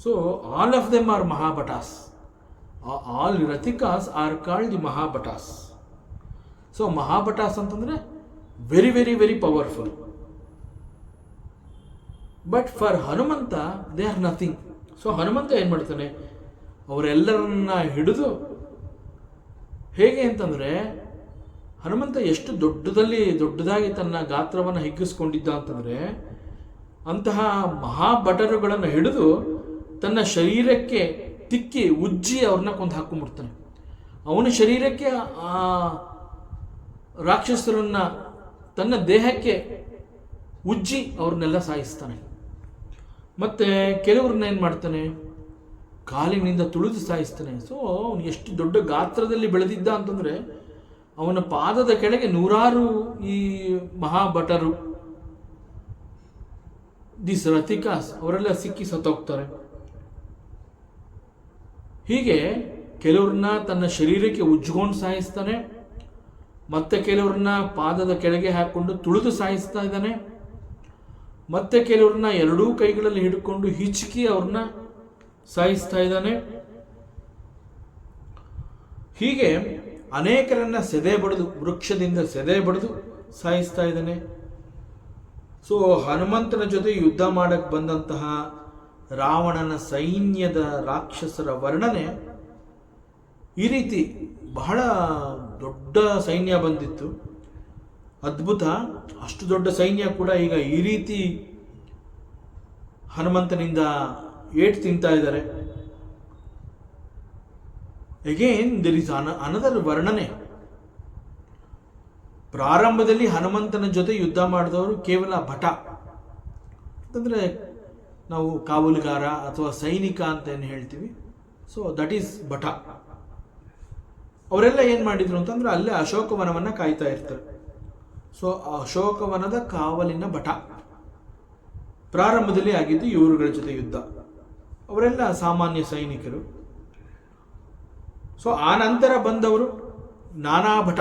So all of them are mahabhatas. All rathikas are called the mahabhatas. So mahabhatas ಅಂತಂದ್ರೆ very very very powerful. But for Hanumantha they are nothing. So Hanumantha ಏನು ಮಾಡ್ತಾನೆ, ಅವರೆಲ್ಲರನ್ನ ಹಿಡಿದು, ಹೇಗೆ ಅಂತಂದರೆ ಹನುಮಂತ ಎಷ್ಟು ದೊಡ್ಡದಾಗಿ ತನ್ನ ಗಾತ್ರವನ್ನು ಹಿಗ್ಗಿಸ್ಕೊಂಡಿದ್ದ ಅಂತಂದರೆ, ಅಂತಹ ಮಹಾಭಟರುಗಳನ್ನು ಹಿಡಿದು ತನ್ನ ಶರೀರಕ್ಕೆ ತಿಕ್ಕಿ ಉಜ್ಜಿ ಅವ್ರನ್ನ ಕೊಂದು ಹಾಕೊಂಡ್ಬಿಡ್ತಾನೆ. ಅವನ ಶರೀರಕ್ಕೆ ಆ ರಾಕ್ಷಸರನ್ನ ತನ್ನ ದೇಹಕ್ಕೆ ಉಜ್ಜಿ ಅವ್ರನ್ನೆಲ್ಲ ಸಾಯಿಸ್ತಾನೆ. ಮತ್ತೆ ಕೆಲವ್ರನ್ನ ಏನು ಮಾಡ್ತಾನೆ, ಕಾಲಿನಿಂದ ತುಳಿದು ಸಾಯಿಸ್ತಾನೆ. ಸೊ ಅವನು ಎಷ್ಟು ದೊಡ್ಡ ಗಾತ್ರದಲ್ಲಿ ಬೆಳೆದಿದ್ದ ಅಂತಂದರೆ, ಅವನ ಪಾದದ ಕೆಳಗೆ ನೂರಾರು ಈ ಮಹಾಭಟರು, ದಿಸ್ ರಥಿಕಾಸ್, ಅವರೆಲ್ಲ ಸಿಕ್ಕಿ ಸತ್ತೋಗ್ತಾರೆ. ಹೀಗೆ ಕೆಲವ್ರನ್ನ ತನ್ನ ಶರೀರಕ್ಕೆ ಉಜ್ಜಿಕೊಂಡು ಸಾಯಿಸ್ತಾನೆ, ಮತ್ತೆ ಕೆಲವ್ರನ್ನ ಪಾದದ ಕೆಳಗೆ ಹಾಕೊಂಡು ತುಳಿದು ಸಾಯಿಸ್ತಾ ಇದ್ದಾನೆ, ಮತ್ತೆ ಕೆಲವ್ರನ್ನ ಎರಡೂ ಕೈಗಳಲ್ಲಿ ಹಿಡ್ಕೊಂಡು ಹಿಚಕಿ ಅವ್ರನ್ನ ಸಾಯಿಸ್ತಾ ಇದ್ದಾನೆ. ಹೀಗೆ ಅನೇಕರನ್ನ ಸೆದೆ ಬಡಿದು, ವೃಕ್ಷದಿಂದ ಸೆದೆ ಬಡಿದು ಸಾಯಿಸ್ತಾ ಇದ್ದಾನೆ. ಸೊ ಹನುಮಂತನ ಜೊತೆ ಯುದ್ಧ ಮಾಡಕ್ಕೆ ಬಂದಂತಹ ರಾವಣನ ಸೈನ್ಯದ ರಾಕ್ಷಸರ ವರ್ಣನೆ ಈ ರೀತಿ, ಬಹಳ ದೊಡ್ಡ ಸೈನ್ಯ ಬಂದಿತ್ತು, ಅದ್ಭುತ. ಅಷ್ಟು ದೊಡ್ಡ ಸೈನ್ಯ ಕೂಡ ಈಗ ಈ ರೀತಿ ಹನುಮಂತನಿಂದ ಏಟು ತಿಂತಾ ಇದ್ದಾರೆ. ಅಗೇನ್ ದೇರ್ ಇಸ್ ಅನದರ್ ವರ್ಣನೆ. ಪ್ರಾರಂಭದಲ್ಲಿ ಹನುಮಂತನ ಜೊತೆ ಯುದ್ಧ ಮಾಡಿದವರು ಕೇವಲ ಭಟ ಅಂತಂದರೆ, ನಾವು ಕಾವಲುಗಾರ ಅಥವಾ ಸೈನಿಕ ಅಂತ ಏನು ಹೇಳ್ತೀವಿ, ಸೊ ದಟ್ ಈಸ್ ಭಟ. ಅವರೆಲ್ಲ ಏನು ಮಾಡಿದ್ರು ಅಂತಂದ್ರೆ, ಅಲ್ಲೇ ಅಶೋಕವನವನ್ನು ಕಾಯ್ತಾ ಇರ್ತಾರೆ. ಸೊ ಅಶೋಕವನದ ಕಾವಲಿನ ಭಟ ಪ್ರಾರಂಭದಲ್ಲಿ ಆಗಿದ್ದು ಇವರುಗಳ ಜೊತೆ ಯುದ್ಧ. ಅವರೆಲ್ಲ ಸಾಮಾನ್ಯ ಸೈನಿಕರು. ಸೊ ಆ ನಂತರ ಬಂದವರು ನಾನಾ ಭಟ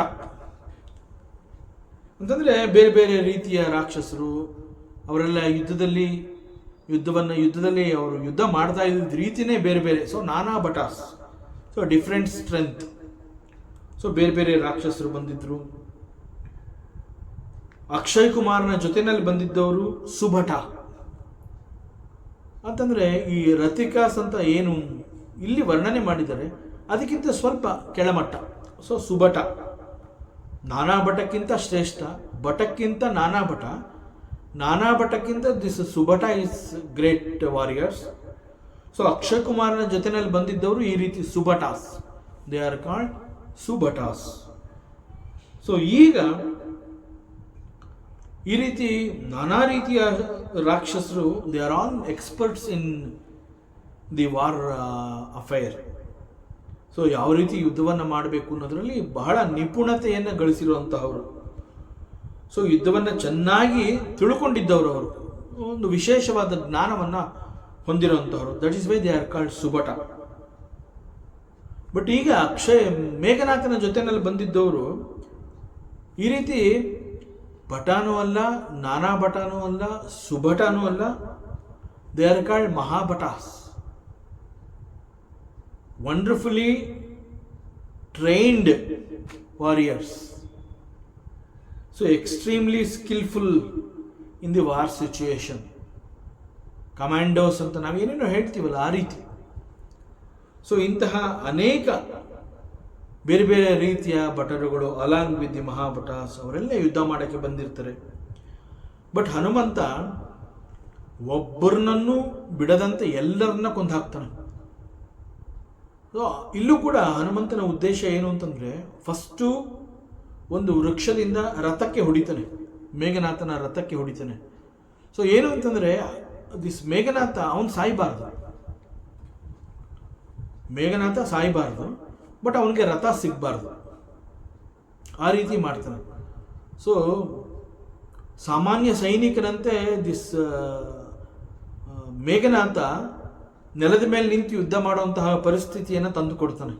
ಅಂತಂದರೆ ಬೇರೆ ಬೇರೆ ರೀತಿಯ ರಾಕ್ಷಸರು. ಅವರೆಲ್ಲ ಯುದ್ಧದಲ್ಲಿ ಅವರು ಯುದ್ಧ ಮಾಡ್ತಾ ಇದ್ದ ರೀತಿಯೇ ಬೇರೆ ಬೇರೆ. ಸೊ ನಾನಾ ಭಟಾಸ್, ಸೊ ಡಿಫ್ರೆಂಟ್ ಸ್ಟ್ರೆಂತ್. ಸೊ ಬೇರೆ ಬೇರೆ ರಾಕ್ಷಸರು ಬಂದಿದ್ರು. ಅಕ್ಷಯ್ ಕುಮಾರ್ನ ಜೊತೆನಲ್ಲಿ ಬಂದಿದ್ದವರು ಸುಭಟ ಅಂತಂದರೆ, ಈ ರಥಿಕಾಸ್ ಅಂತ ಏನು ಇಲ್ಲಿ ವರ್ಣನೆ ಮಾಡಿದ್ದಾರೆ ಅದಕ್ಕಿಂತ ಸ್ವಲ್ಪ ಕೆಳಮಟ್ಟ. ಸೊ ಸುಭಟ, ನಾನಾ ಭಟಕ್ಕಿಂತ ಶ್ರೇಷ್ಠ, ಭಟಕ್ಕಿಂತ ನಾನಾ ಭಟ, ನಾನಾ ಭಟಕ್ಕಿಂತ this subhata is great warriors. So Akshay ಕುಮಾರ್ನ ಜೊತೆನಲ್ಲಿ ಬಂದಿದ್ದವರು ಈ ರೀತಿ subhatas, they are called subhatas. So ಈಗ ಈ ರೀತಿ ನಾನಾ ರೀತಿಯ ರಾಕ್ಷಸರು, they are all experts in the war affair. So ಯಾವ ರೀತಿ ಯುದ್ಧವನ್ನು ಮಾಡಬೇಕು ಅನ್ನೋದರಲ್ಲಿ ಬಹಳ ನಿಪುಣತೆಯನ್ನು ಗಳಿಸಿರುವಂತಹವರು. ಸೊ ಯುದ್ಧವನ್ನು ಚೆನ್ನಾಗಿ ತಿಳ್ಕೊಂಡಿದ್ದವರು, ಅವರು ಒಂದು ವಿಶೇಷವಾದ ಜ್ಞಾನವನ್ನು ಹೊಂದಿರುವಂತಹವರು. That is why they are called subhata. But ಈಗ ಮೇಘನಾಥನ ಜೊತೆನಲ್ಲಿ ಬಂದಿದ್ದವರು ಈ ರೀತಿ ಭಟಾನೂ ಅಲ್ಲ, ನಾನಾ ಭಟಾನೂ ಅಲ್ಲ, ಸುಭಟಾನೂ ಅಲ್ಲ, they are called mahabhatas. Wonderfully trained warriors. So extremely skillful in the war situation. Commandos ಅಂತ ನಾವೇನೇನೋ ಹೇಳ್ತೀವಲ್ಲ ಆ ರೀತಿ. ಸೊ ಇಂತಹ ಅನೇಕ ಬೇರೆ ಬೇರೆ ರೀತಿಯ ಭಟರುಗಳು ಅಲಾಂಗ್ ವಿತ್ ದಿ ಮಹಾಭಟಾಸ್ ಅವರೆಲ್ಲ ಯುದ್ಧ ಮಾಡೋಕ್ಕೆ ಬಂದಿರ್ತಾರೆ. ಬಟ್ ಹನುಮಂತ ಒಬ್ಬರನ್ನೂ ಬಿಡದಂತೆ ಎಲ್ಲರನ್ನ ಕೊಂದು ಹಾಕ್ತಾನೆ. ಸೊ ಇಲ್ಲೂ ಕೂಡ ಹನುಮಂತನ ಉದ್ದೇಶ ಏನು ಅಂತಂದರೆ, ಫಸ್ಟು ಒಂದು ವೃಕ್ಷದಿಂದ ರಥಕ್ಕೆ ಹೊಡಿತಾನೆ, ಮೇಘನಾಥನ ರಥಕ್ಕೆ ಹೊಡಿತಾನೆ. ಸೊ ಏನು ಅಂತಂದರೆ, ದಿಸ್ ಮೇಘನಾಥ ಅವನು ಸಾಯ್ಬಾರ್ದು, ಬಟ್ ಅವನಿಗೆ ರಥ ಸಿಗಬಾರ್ದು, ಆ ರೀತಿ ಮಾಡ್ತಾನೆ. ಸೊ ಸಾಮಾನ್ಯ ಸೈನಿಕರಂತೆ ದಿಸ್ ಮೇಘನಾಥ ನೆಲದ ಮೇಲೆ ನಿಂತು ಯುದ್ಧ ಮಾಡುವಂತಹ ಪರಿಸ್ಥಿತಿಯನ್ನು ತಂದು ಕೊಡ್ತಾನೆ.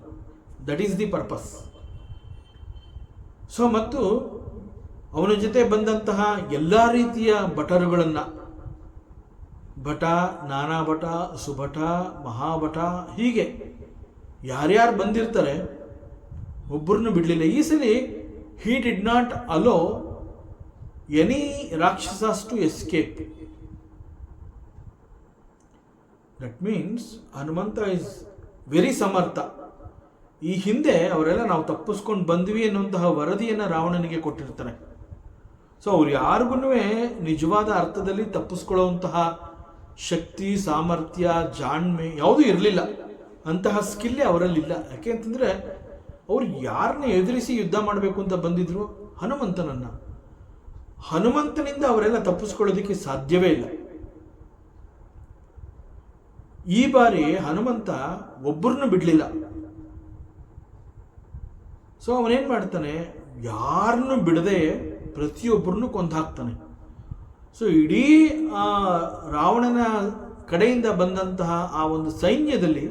That is the purpose. So ಮತ್ತು ಅವನ ಜೊತೆ ಬಂದಂತಹ ಎಲ್ಲ ರೀತಿಯ ಭಟರುಗಳನ್ನು, ಭಟ, ನಾನಾ ಭಟ, ಸುಭಟ, ಮಹಾಭಟ, ಹೀಗೆ ಯಾರ್ಯಾರು ಬಂದಿರ್ತಾರೆ ಒಬ್ಬರನ್ನು ಬಿಡಲಿಲ್ಲ. ಈ ಸಲ he did not allow any Rakshasas to escape. That means Hanumantha is very ಸಮರ್ಥ. ಈ ಹಿಂದೆ ಅವರೆಲ್ಲ ನಾವು ತಪ್ಪಿಸ್ಕೊಂಡು ಬಂದ್ವಿ ಅನ್ನುವಂತಹ ವರದಿಯನ್ನು ರಾವಣನಿಗೆ ಕೊಟ್ಟಿರ್ತಾರೆ. ಸೊ ಅವ್ರು ಯಾರಿಗೂ ನಿಜವಾದ ಅರ್ಥದಲ್ಲಿ ತಪ್ಪಿಸ್ಕೊಳ್ಳುವಂತಹ ಶಕ್ತಿ, ಸಾಮರ್ಥ್ಯ, ಜಾಣ್ಮೆ ಯಾವುದೂ ಇರಲಿಲ್ಲ. ಅಂತಹ ಸ್ಕಿಲ್ಲೇ ಅವರಲ್ಲಿಲ್ಲ. ಯಾಕೆ ಅಂತಂದರೆ ಅವ್ರು ಯಾರನ್ನ ಎದುರಿಸಿ ಯುದ್ಧ ಮಾಡಬೇಕು ಅಂತ ಬಂದಿದ್ರು? ಹನುಮಂತನನ್ನು. ಹನುಮಂತನಿಂದ ಅವರೆಲ್ಲ ತಪ್ಪಿಸ್ಕೊಳ್ಳೋದಕ್ಕೆ ಸಾಧ್ಯವೇ ಇಲ್ಲ. ಈ ಬಾರಿ ಹನುಮಂತ ಒಬ್ಬರನ್ನು ಬಿಡಲಿಲ್ಲ. ಸೊ ಅವನೇನು ಮಾಡ್ತಾನೆ, ಯಾರನ್ನು ಬಿಡದೆ ಪ್ರತಿಯೊಬ್ಬರನ್ನು ಕೊಂದು ಹಾಕ್ತಾನೆ. ಸೊ ಇಡೀ ರಾವಣನ ಕಡೆಯಿಂದ ಬಂದಂತಹ ಆ ಒಂದು ಸೈನ್ಯದಲ್ಲಿ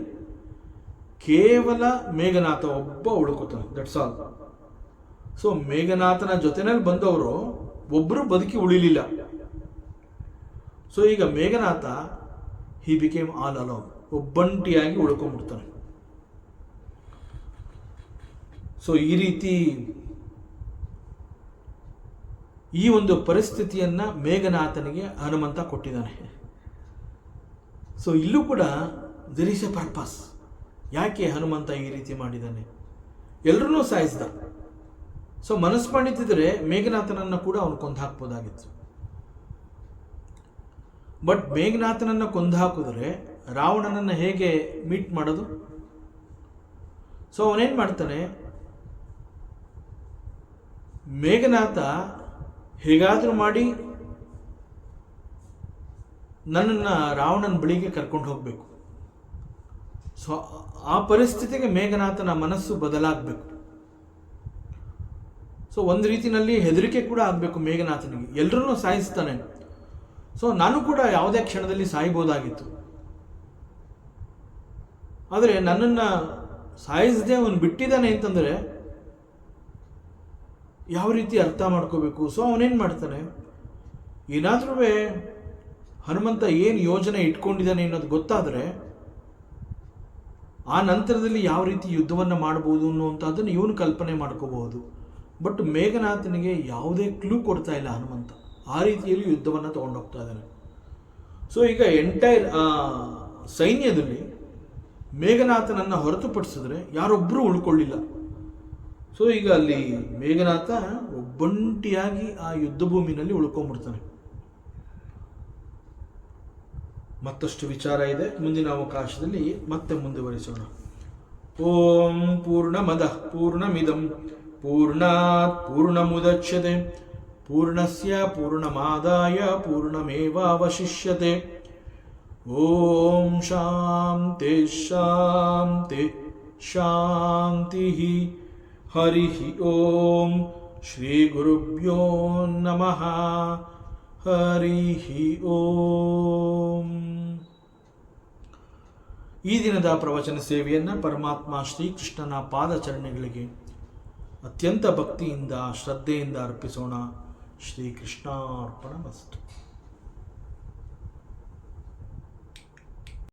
ಕೇವಲ ಮೇಘನಾಥ ಒಬ್ಬ ಉಳ್ಕೋತಾನೆ. That's all. ಸೊ ಮೇಘನಾಥನ ಜೊತೆನಲ್ಲಿ ಬಂದವರು ಒಬ್ಬರು ಬದುಕಿ ಉಳಿಲಿಲ್ಲ. ಸೊ ಈಗ Meghanatha he became all alone, ಒಬ್ಬಂಟಿಯಾಗಿ ಉಳ್ಕೊಂಡ್ಬಿಡ್ತಾನೆ. ಸೊ ಈ ರೀತಿ ಈ ಒಂದು ಪರಿಸ್ಥಿತಿಯನ್ನ ಮೇಘನಾಥನಿಗೆ ಹನುಮಂತ ಕೊಟ್ಟಿದ್ದಾನೆ. ಸೊ ಇಲ್ಲೂ ಕೂಡ ದೇರ್ ಈಸ್ ಎ ಪರ್ಪಸ್. ಯಾಕೆ ಹನುಮಂತ ಈ ರೀತಿ ಮಾಡಿದ್ದಾನೆ? ಎಲ್ಲರನ್ನೂ ಸಾಯಿಸಿದ. ಸೊ ಮನಸ್ಸು ಮಾಡಿದ್ದಿದ್ರೆ ಮೇಘನಾಥನನ್ನು ಕೂಡ ಅವನು ಕೊಂದು ಹಾಕ್ಬೋದಾಗಿತ್ತು. ಬಟ್ ಮೇಘನಾಥನನ್ನು ಕೊಂದು ಹಾಕಿದ್ರೆ ರಾವಣನನ್ನು ಹೇಗೆ ಮೀಟ್ ಮಾಡೋದು? ಸೊ ಅವನೇನು ಮಾಡ್ತಾನೆ, ಮೇಘನಾಥ ಹೇಗಾದರೂ ಮಾಡಿ ನನ್ನನ್ನು ರಾವಣನ ಬಳಿಗೆ ಕರ್ಕೊಂಡು ಹೋಗಬೇಕು. ಸೊ ಆ ಪರಿಸ್ಥಿತಿಗೆ ಮೇಘನಾಥನ ಮನಸ್ಸು ಬದಲಾಗಬೇಕು. ಸೊ ಒಂದು ರೀತಿಯಲ್ಲಿ ಹೆದರಿಕೆ ಕೂಡ ಆಗಬೇಕು ಮೇಘನಾಥನಿಗೆ. ಎಲ್ಲರನ್ನೂ ಸಾಯಿಸ್ತಾನೆ. ಸೊ ನಾನು ಕೂಡ ಯಾವುದೇ ಕ್ಷಣದಲ್ಲಿ ಸಾಯ್ಬೋದಾಗಿತ್ತು. ಆದರೆ ನನ್ನನ್ನು ಸಾಯಿಸದೆ ಅವನು ಬಿಟ್ಟಿದ್ದಾನೆ ಅಂತಂದರೆ ಯಾವ ರೀತಿ ಅರ್ಥ ಮಾಡ್ಕೋಬೇಕು? ಸೊ ಅವನೇನು ಮಾಡ್ತಾನೆ, ಏನಾದರೂ ಹನುಮಂತ ಏನು ಯೋಜನೆ ಇಟ್ಕೊಂಡಿದ್ದಾನೆ ಅನ್ನೋದು ಗೊತ್ತಾದರೆ ಆ ನಂತರದಲ್ಲಿ ಯಾವ ರೀತಿ ಯುದ್ಧವನ್ನು ಮಾಡ್ಬೋದು ಅನ್ನುವಂಥದ್ದನ್ನು ಇವನು ಕಲ್ಪನೆ ಮಾಡ್ಕೋಬಹುದು. ಬಟ್ ಮೇಘನಾಥನಿಗೆ ಯಾವುದೇ ಕ್ಲೂ ಕೊಡ್ತಾ ಇಲ್ಲ ಹನುಮಂತ. ಆ ರೀತಿಯಲ್ಲಿ ಯುದ್ಧವನ್ನು ತಗೊಂಡೋಗ್ತಾ ಇದ್ದಾನೆ. ಸೊ ಈಗ ಎಂಟೈರ್ ಸೈನ್ಯದಲ್ಲಿ ಮೇಘನಾಥನನ್ನು ಹೊರತುಪಡಿಸಿದ್ರೆ ಯಾರೊಬ್ಬರೂ ಉಳ್ಕೊಳ್ಳಿಲ್ಲ. ಸೊ ಈಗ ಅಲ್ಲಿ ಮೇಘನಾಥ ಒಬ್ಬಂಟಿಯಾಗಿ ಆ ಯುದ್ಧ ಭೂಮಿನಲ್ಲಿ ಉಳ್ಕೊಂಡ್ಬಿಡ್ತಾನೆ. ಮತ್ತಷ್ಟು ವಿಚಾರ ಇದೆ, ಮುಂದಿನ ಅವಕಾಶದಲ್ಲಿ ಮತ್ತೆ ಮುಂದುವರಿಸೋಣ. ಓಂ ಪೂರ್ಣಮದಃ ಪೂರ್ಣಮಿದಂ ಪೂರ್ಣಾತ್ ಪೂರ್ಣಮುದಚ್ಯತೆ ಪೂರ್ಣಸ್ಯ ಪೂರ್ಣಮಾದಾಯ ಪೂರ್ಣಮೇವಾವಶಿಷ್ಯತೆ. ಓಂ ಶಾಂತಿ ಶಾಂತಿ ಶಾಂತಿ. ಹರಿ ಓಂ ಶ್ರೀ ಗುರುಭ್ಯೋ ನಮಃ. ಹರಿ ಓಂ. ಈ ದಿನದ ಪ್ರವಚನ ಸೇವೆಯನ್ನು ಪರಮಾತ್ಮ ಶ್ರೀಕೃಷ್ಣನ ಪಾದಚರಣೆಗಳಿಗೆ ಅತ್ಯಂತ ಭಕ್ತಿಯಿಂದ ಶ್ರದ್ಧೆಯಿಂದ ಅರ್ಪಿಸೋಣ. ಶ್ರೀಕೃಷ್ಣಾರ್ಪಣಮಸ್ತು.